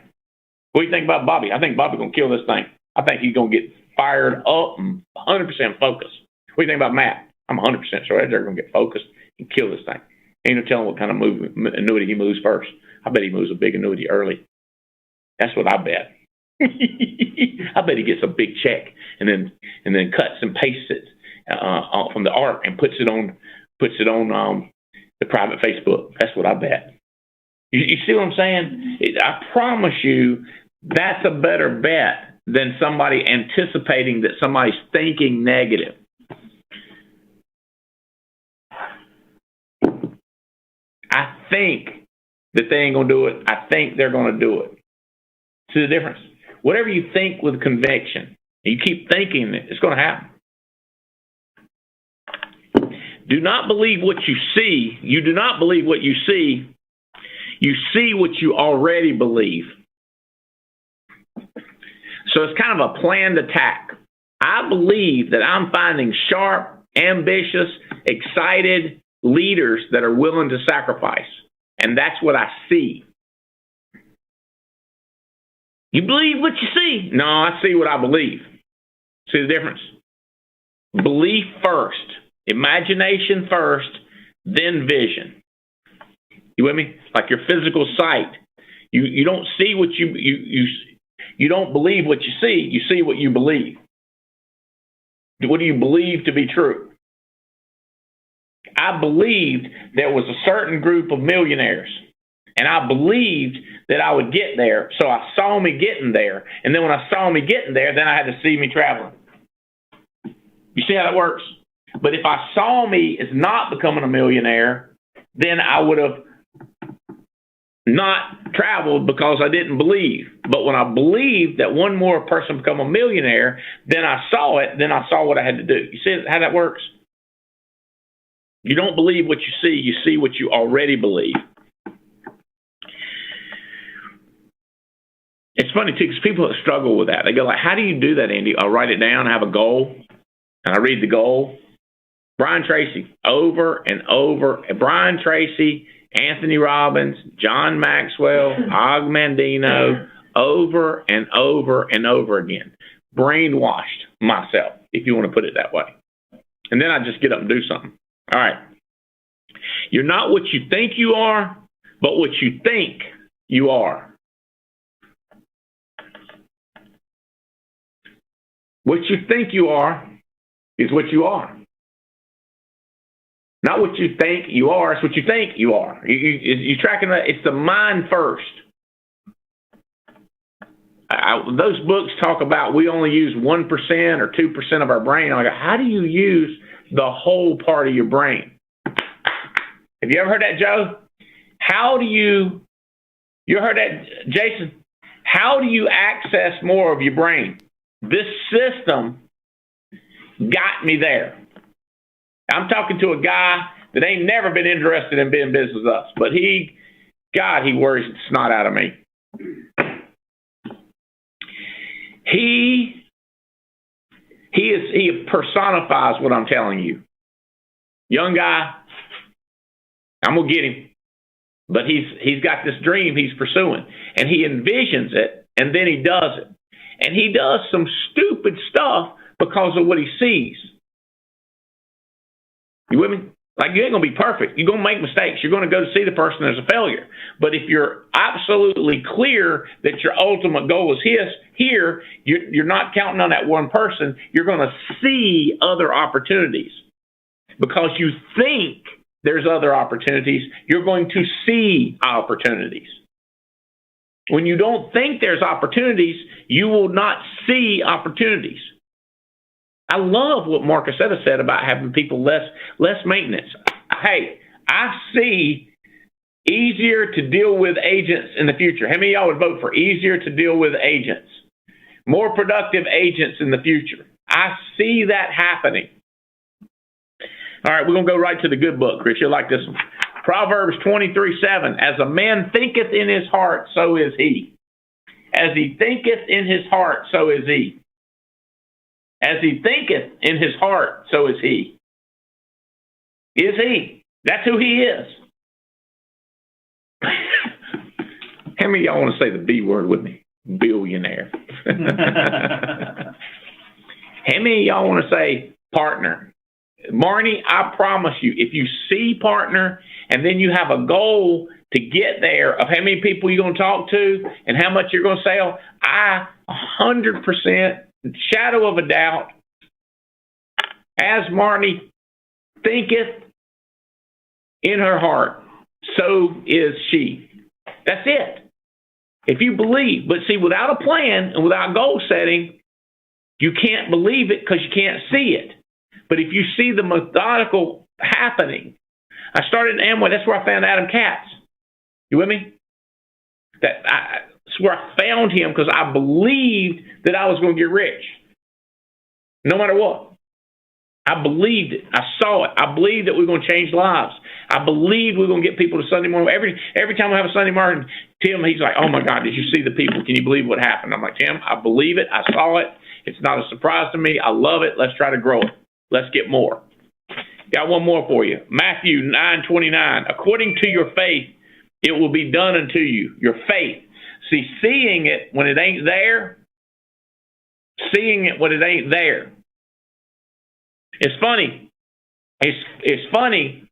What do you think about Bobby? I think Bobby's going to kill this thing. I think he's going to get fired up and 100% focused. What do you think about Matt? I'm 100% sure they're going to get focused and kill this thing. Ain't no telling what kind of annuity he moves first. I bet he moves a big annuity early. That's what I bet. I bet he gets a big check and then cuts and pastes it from the ARC and puts it on the private Facebook. That's what I bet. You see what I'm saying? I promise you, that's a better bet than somebody anticipating that somebody's thinking negative. I think that they ain't going to do it. I think they're going to do it. See the difference? Whatever you think with conviction, you keep thinking it, it's going to happen. Do not believe what you see. You do not believe what you see. You see what you already believe. So it's kind of a planned attack. I believe that I'm finding sharp, ambitious, excited leaders that are willing to sacrifice. And that's what I see. You believe what you see? No, I see what I believe. See the difference? Belief first. Imagination first, then vision. You with me? Like your physical sight. You don't see what you don't believe what you see what you believe. What do you believe to be true? I believed there was a certain group of millionaires, and I believed that I would get there, so I saw me getting there, and then when I saw me getting there, then I had to see me traveling. You see how that works? But if I saw me as not becoming a millionaire, then I would have not traveled because I didn't believe. But when I believed that one more person become a millionaire, then I saw it, then I saw what I had to do. You see how that works? You don't believe what you see what you already believe. It's funny, too, because people struggle with that. They go like, how do you do that, Andy? I write it down, I have a goal, and I read the goal. Brian Tracy, over and over. Brian Tracy, Anthony Robbins, John Maxwell, Og Mandino, over and over and over again. Brainwashed myself, if you want to put it that way. And then I just get up and do something. All right. You're not what you think you are, but what you think you are. What you think you are is what you are. Not what you think you are, it's what you think you are. You're tracking that. It's the mind first. Those books talk about we only use 1% or 2% of our brain. I'm like, how do you use the whole part of your brain? Have you ever heard that, Joe? You heard that, Jason? How do you access more of your brain? This system got me there. I'm talking to a guy that ain't never been interested in being business with us, but he worries the snot out of me. He personifies what I'm telling you. Young guy, I'm gonna get him, but he's got this dream he's pursuing, and he envisions it, and then he does it, and he does some stupid stuff because of what he sees. You with me? Like, you ain't going to be perfect. You're going to make mistakes. You're going to go to see the person as a failure. But if you're absolutely clear that your ultimate goal is here, you're not counting on that one person. You're going to see other opportunities. Because you think there's other opportunities, you're going to see opportunities. When you don't think there's opportunities, you will not see opportunities. I love what Mark Asetta said about having people less maintenance. Hey, I see easier to deal with agents in the future. How many of y'all would vote for easier to deal with agents? More productive agents in the future. I see that happening. All right, we're going to go right to the good book, Chris. You'll like this one. Proverbs 23:7. As a man thinketh in his heart, so is he. As he thinketh in his heart, so is he. As he thinketh in his heart, so is he. Is he? That's who he is. How many of y'all want to say the B word with me? Billionaire. How many of y'all want to say partner? Marnie, I promise you, if you see partner and then you have a goal to get there of how many people you're going to talk to and how much you're going to sell, I 100%, shadow of a doubt, as Marnie thinketh in her heart, so is she. That's it. If you believe, but see, without a plan and without goal setting, you can't believe it because you can't see it. But if you see the methodical happening, I started in Amway. That's where I found Adam Katz. You with me? That's where I found him because I believed that I was going to get rich. No matter what. I believed it. I saw it. I believed that we were going to change lives. I believed we were going to get people to Sunday morning. Every time I have a Sunday morning, Tim, he's like, oh my God, did you see the people? Can you believe what happened? I'm like, Tim, I believe it. I saw it. It's not a surprise to me. I love it. Let's try to grow it. Let's get more. Got one more for you. Matthew 9:29. According to your faith, it will be done unto you. Your faith. See, seeing it when it ain't there. Seeing it when it ain't there. It's funny. It's funny.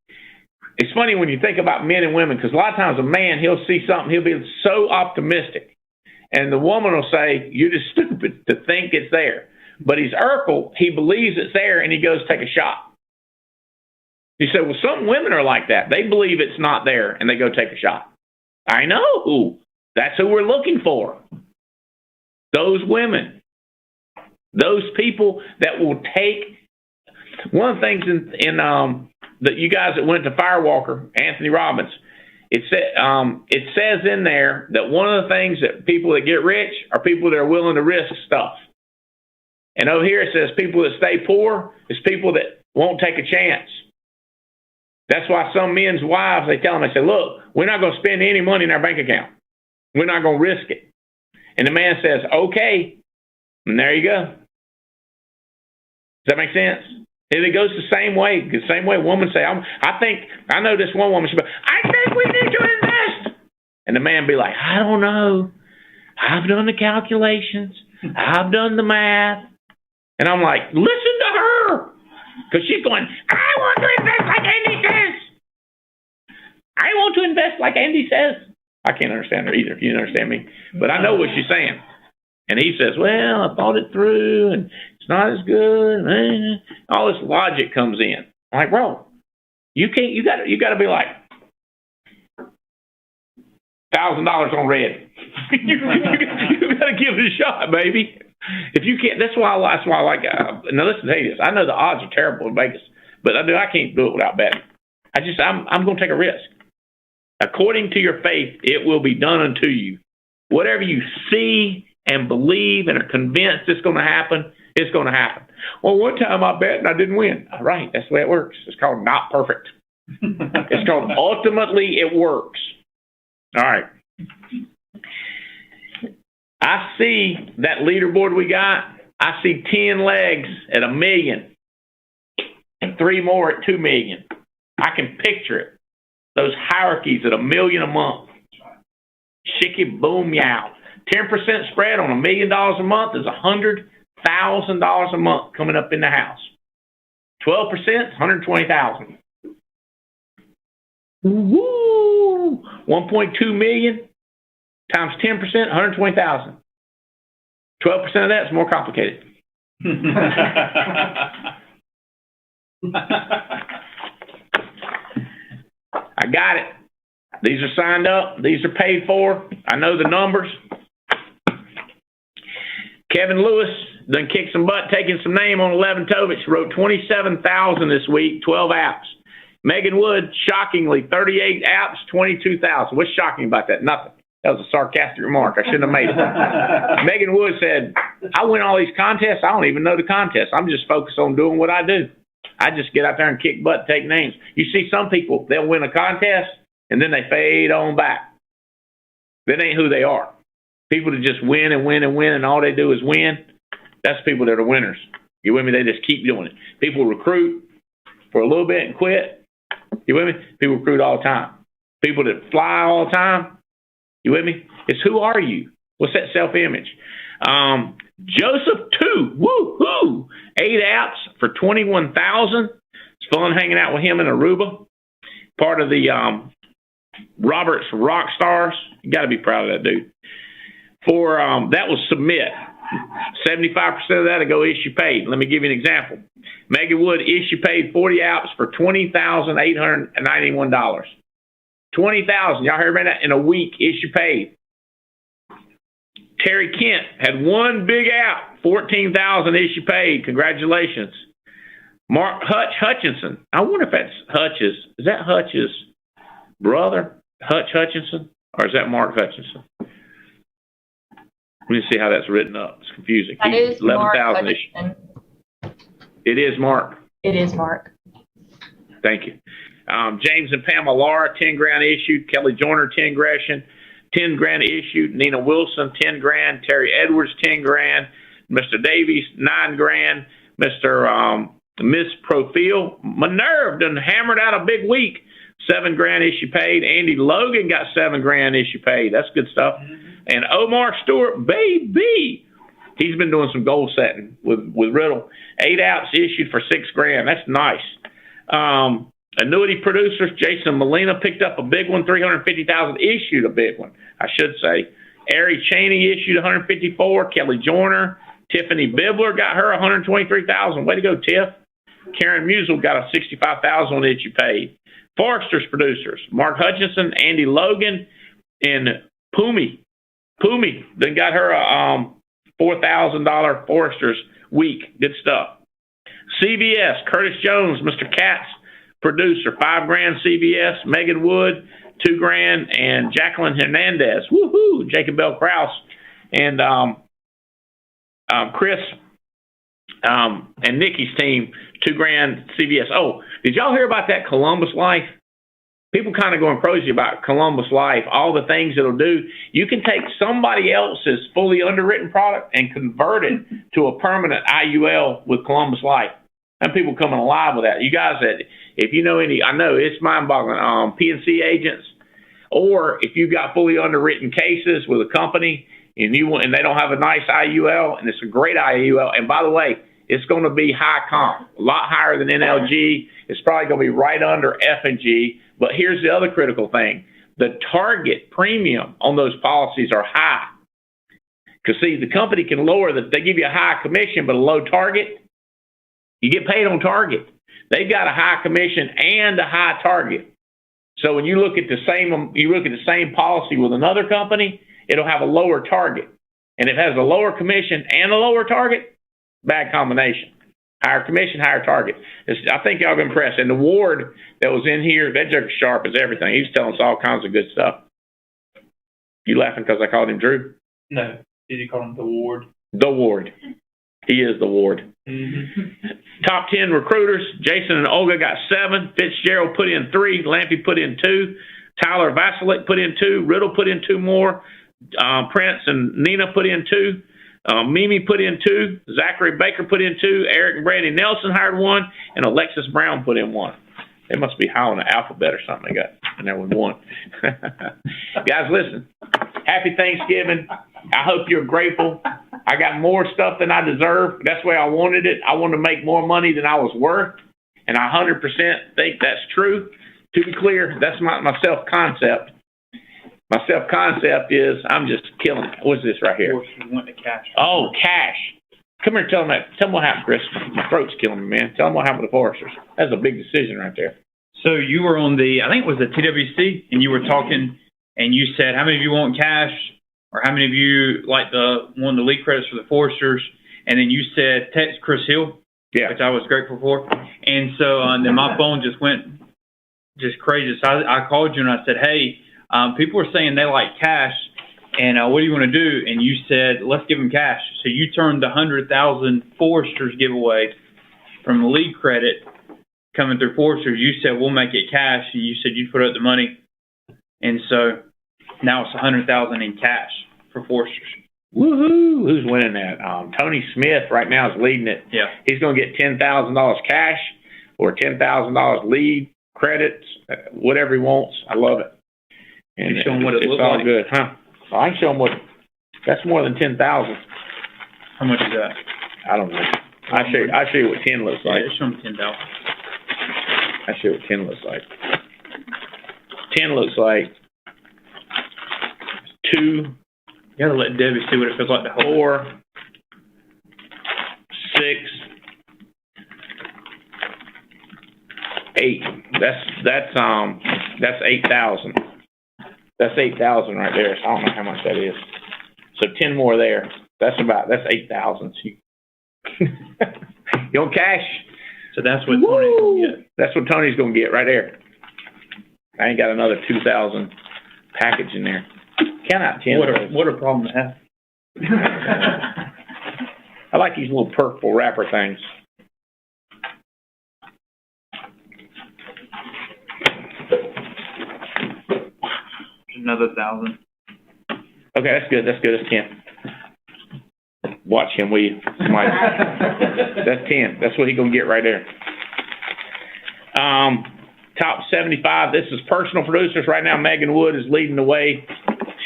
It's funny when you think about men and women, because a lot of times a man, he'll see something, he'll be so optimistic. And the woman will say, you're just stupid to think it's there. But he's Urkel, he believes it's there, and he goes take a shot. He said, well, some women are like that. They believe it's not there, and they go take a shot. I know. That's who we're looking for. Those women. Those people that will take. One of the things in that you guys that went to Firewalker, Anthony Robbins, it says in there that one of the things that people that get rich are people that are willing to risk stuff. And over here it says people that stay poor is people that won't take a chance. That's why some men's wives, they tell them, they say, look, we're not going to spend any money in our bank account. We're not going to risk it. And the man says, okay. And there you go. Does that make sense? If it goes the same way women say, I know this one woman, she goes, I think we need to invest. And the man be like, I don't know. I've done the calculations. I've done the math. And I'm like, listen to her. Because she's going, I want to invest like Andy says. I want to invest like Andy says. I can't understand her either, if you didn't understand me. But I know what she's saying. And he says, well, I thought it through, and it's not as good. All this logic comes in. I'm like, bro, you got to be like, $1,000 on red. you got to give it a shot, baby. If you can't, that's why I like. Now listen, hey, this. I know the odds are terrible in Vegas, but I can't do it without betting. I'm going to take a risk. According to your faith, it will be done unto you. Whatever you see and believe and are convinced it's going to happen, it's going to happen. Well, one time I bet and I didn't win. All right, that's the way it works. It's called not perfect. It's called ultimately it works. All right. I see that leaderboard we got. I see 10 legs at $1 million and 3 more at $2 million. I can picture it. Those hierarchies at $1 million a month. Shicky boom yow. 10% spread on $1 million a month is $100,000 a month coming up in the house. 12%, $120,000. Woo! 1.2 million times 10%, $120,000. 12% of that's more complicated. I got it. These are signed up. These are paid for. I know the numbers. Kevin Lewis done kicked some butt, taking some name on 11 Tovich. Wrote 27,000 this week, 12 apps. Megan Wood, shockingly, 38 apps, 22,000. What's shocking about that? Nothing. That was a sarcastic remark. I shouldn't have made it. Megan Wood said, I win all these contests. I don't even know the contest. I'm just focused on doing what I do. I just get out there and kick butt, take names. You see some people, they'll win a contest, and then they fade on back. That ain't who they are. People that just win and win and win, and all they do is win, that's people that are winners. You with me? They just keep doing it. People recruit for a little bit and quit. You with me? People recruit all the time. People that fly all the time. You with me? It's who are you? What's that self-image? Joseph 2, woo-hoo! 8 apps for 21,000. It's fun hanging out with him in Aruba. Part of the Roberts Rock Stars. You got to be proud of that dude. For that was submit. 75% of that will go issue paid. Let me give you an example. Megan Wood issue paid 40 apps for $20,891. 20,000. Y'all heard about that? In a week, issue paid. Terry Kent had one big app, 14,000 issue paid. Congratulations. Mark Hutchinson. I wonder if that's Hutch's. Is that Hutch's brother, Hutch Hutchinson, or is that Mark Hutchinson? Let me see how that's written up. It's confusing. That is 11,000 issue. It is Mark. It is Mark. Thank you. James and Pamela Lara, 10 grand issued. Kelly Joyner, 10 grand issued. Nina Wilson, 10 grand. Terry Edwards, 10 grand. Mr. Davies, 9 grand. Mr. Miss Profil, Minerve done hammered out a big week. 7 grand issue paid. Andy Logan got 7 grand issue paid. That's good stuff. And Omar Stewart, baby, he's been doing some goal setting with Riddle. 8 apps issued for 6 grand. That's nice. Annuity producers, Jason Molina picked up a big one, 350,000, issued a big one, I should say. Ari Cheney issued 154. Kelly Joyner, Tiffany Bibler got her 123,000. Way to go, Tiff. Karen Musel got a 65,000 that you paid. Forrester's producers, Mark Hutchinson, Andy Logan, and Pumi then got her a $4,000 Forrester's week. Good stuff. CBS, Curtis Jones, Mr. Katz, producer, 5 grand CBS. Megan Wood, 2 grand, and Jacqueline Hernandez, woohoo! Jacob Bell Krause, and Chris and Nikki's team, 2 grand CBS. Oh, did y'all hear about that Columbus Life? People kind of going crazy about Columbus Life, all the things it'll do. You can take somebody else's fully underwritten product and convert it to a permanent IUL with Columbus Life. And people coming alive with that. You guys, if you know any, I know it's mind-boggling, PNC agents, or if you've got fully underwritten cases with a company and they don't have a nice IUL, and it's a great IUL. And by the way, it's going to be high comp, a lot higher than NLG. It's probably going to be right under F&G. But here's the other critical thing. The target premium on those policies are high. Because, see, the company can lower they give you a high commission but a low target. You get paid on target. They've got a high commission and a high target. So when you look at the same policy with another company, it'll have a lower target. And if it has a lower commission and a lower target, bad combination. Higher commission, higher target. I think y'all been impressed. And the Ward that was in here, that joke sharp as everything. He was telling us all kinds of good stuff. You laughing because I called him Drew? No, did you call him the Ward? The Ward. He is the Ward. Mm-hmm. Top 10 recruiters. Jason and Olga got 7. Fitzgerald put in 3. Lampy put in 2. Tyler Vasilik put in 2. Riddle put in 2 more. Prince and Nina put in 2. Mimi put in 2. Zachary Baker put in 2. Eric and Brandy Nelson hired 1. And Alexis Brown put in 1. They must be high on the alphabet or something. They got and there was 1. Guys, listen. Happy Thanksgiving. I hope you're grateful. I got more stuff than I deserve. That's the way I wanted it. I wanted to make more money than I was worth. And I 100% think that's true. To be clear, that's not my self-concept. My self-concept is I'm just killing it. What's this right here? You went to cash. Oh, cash. Come here and tell them what happened, Chris. My throat's killing me, man. Tell them what happened to the Foresters. That's a big decision right there. So you were on I think it was the TWC, and you were talking, and you said, how many of you want cash? Or how many of you like want the league credits for the Foresters? And then you said text Chris Hill, which I was grateful for. And so then my phone just went just crazy. So I called you and I said, hey, people are saying they like cash, and what do you want to do? And you said, let's give them cash. So you turned the 100,000 Foresters giveaway from the league credit coming through Foresters. You said, we'll make it cash, and you said you'd put up the money. And so now it's 100,000 in cash for Foresters. Woohoo! Who's winning that? Tony Smith right now is leading it. Yeah. He's going to get $10,000 cash or $10,000 lead credits, whatever he wants. I love it. And show him what it it's looks all like. good, huh? Well, I can show him what. That's more than 10,000. How much is that? I don't know. I'll show you what 10 looks like. Yeah, show him 10,000. I'll show you what 10 looks like. 10 looks like 2. You gotta let Debbie see what it feels like to hold. 4, 6, 8. That's 8,000. That's 8,000 right there. So I don't know how much that is. So 10 more there. That's 8,000. So you want cash? So that's what Tony's gonna get. That's what Tony's gonna get right there. I ain't got another 2,000 package in there. Count out 10. What a problem to have. I like these little purple wrapper things. Another 1,000. Okay, that's good. That's 10. Watch him, will you? That's 10. That's what he's going to get right there. Top 75. This is personal producers. Right now, Megan Wood is leading the way.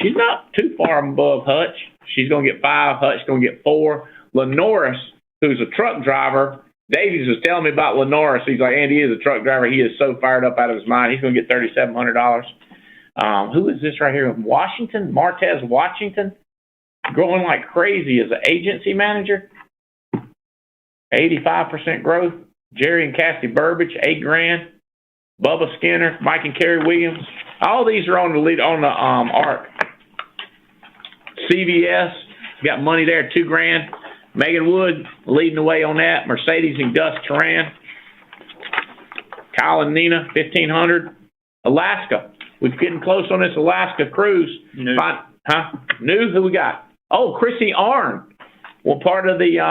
She's not too far above Hutch. She's going to get 5. Hutch's going to get 4. Lenoris, who's a truck driver. Davies was telling me about Lenoris. He's like, Andy is a truck driver. He is so fired up out of his mind. He's going to get $3,700. Who is this right here? Washington, Martez Washington, growing like crazy as an agency manager. 85% growth. Jerry and Cassie Burbage, $8,000. Bubba Skinner, Mike and Kerry Williams. All these are on the lead on the arc. CVS got money there, $2,000. Megan Wood leading the way on that. Mercedes and Gus Turan. Kyle and Nina, $1,500. Alaska. We're getting close on this Alaska cruise. New. New? Who we got? Oh, Chrissy Arn. Well, part of the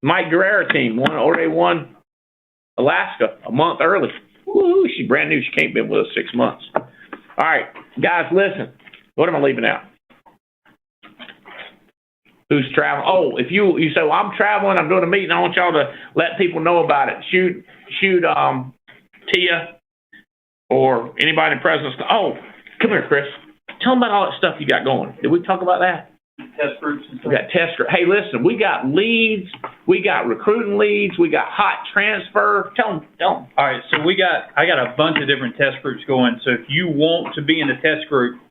Mike Guerrero team. Already won Alaska a month early. Woo, she's brand new. She can't be with us 6 months. All right, guys, listen. What am I leaving out? Who's traveling? Oh, if you say, well, I'm traveling, I'm doing a meeting, I want y'all to let people know about it. Shoot Tia or anybody in the president's. Oh, come here, Chris. Tell them about all that stuff you got going. Did we talk about that? Test groups and stuff. We got test groups. Hey, listen, we got leads. We got recruiting leads. We got hot transfer. Tell them. All right, so I got a bunch of different test groups going. So if you want to be in the test group,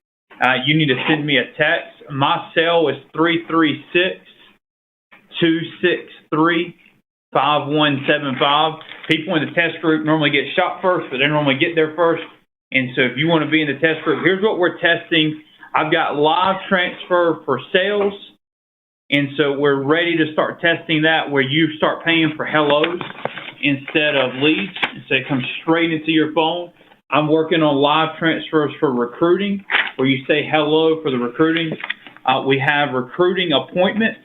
you need to send me a text. My cell is 336-263-5175. People in the test group normally get shot first, but they normally get there first. And so if you want to be in the test group, here's what we're testing. I've got live transfer for sales. And so we're ready to start testing that where you start paying for hellos instead of leads. So it comes straight into your phone. I'm working on live transfers for recruiting, where you say hello for the recruiting. We have recruiting appointments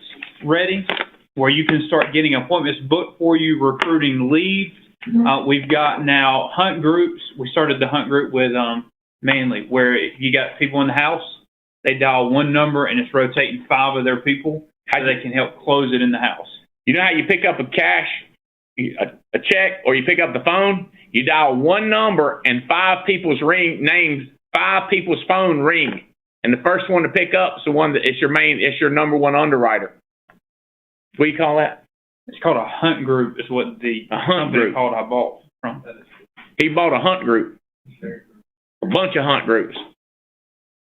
ready where you can start getting appointments booked for you, recruiting leads. We've got now hunt groups. We started the hunt group with Manly, where you got people in the house, they dial one number and it's rotating 5 of their people so they can help close it in the house. You know how you pick up a cash, a check, or you pick up the phone? You dial one number and 5 people's phone ring. And the first one to pick up is the one that it's your number one underwriter. What do you call that? It's called a hunt group is what the company called I bought from. He bought a hunt group. A bunch of hunt groups.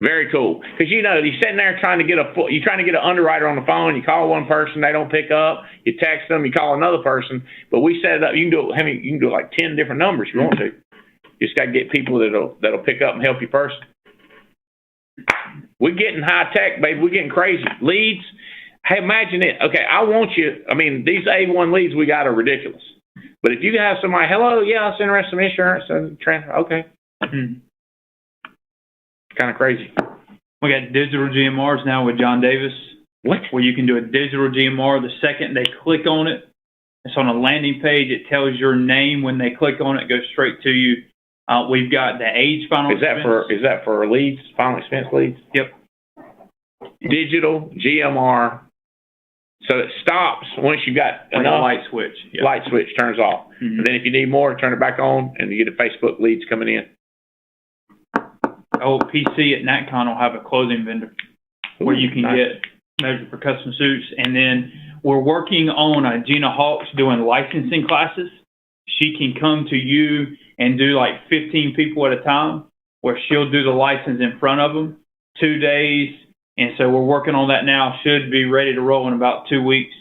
Very cool. Because you're sitting there trying to get an underwriter on the phone. You call one person, they don't pick up. You text them, you call another person. But we set it up. You can do like 10 different numbers if you want to. You just got to get people that'll pick up and help you first. We're getting high tech, baby. We're getting crazy. Leads. Hey, imagine it. Okay, I want you. I mean, these A1 leads we got are ridiculous. But if you have somebody, hello, yeah, I was interested in insurance and transfer. Okay. Kind of crazy. We got digital GMRs now with John Davis. What? Where you can do a digital GMR. The second they click on it, it's on a landing page. It tells your name when they click on it. It goes straight to you. We've got the age final expense. Is that for leads, final expense leads? Yep. Digital GMR. So it stops once you got like enough. A light switch. Yep. Light switch turns off. Mm-hmm. And then if you need more, turn it back on, and you get the Facebook leads coming in. Oh, PC at NatCon will have a clothing vendor where you can get measured for custom suits. And then we're working on Gina Hawks doing licensing classes. She can come to you and do like 15 people at a time, where she'll do the license in front of them, 2 days. And so we're working on that now. Should be ready to roll in about 2 weeks,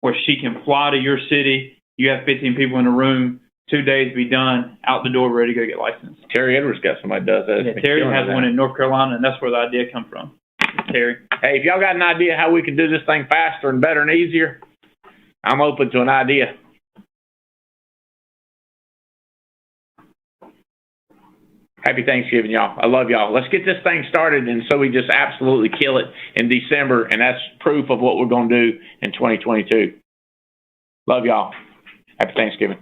where she can fly to your city. You have 15 people in the room, 2 days, be done, out the door, ready to go get licensed. Terry Edwards got somebody that does that. Yeah, Terry has one in North Carolina, and that's where the idea come from. Terry. Hey, if y'all got an idea how we can do this thing faster and better and easier, I'm open to an idea. Happy Thanksgiving, y'all. I love y'all. Let's get this thing started, and so we just absolutely kill it in December, and that's proof of what we're going to do in 2022. Love y'all. Happy Thanksgiving.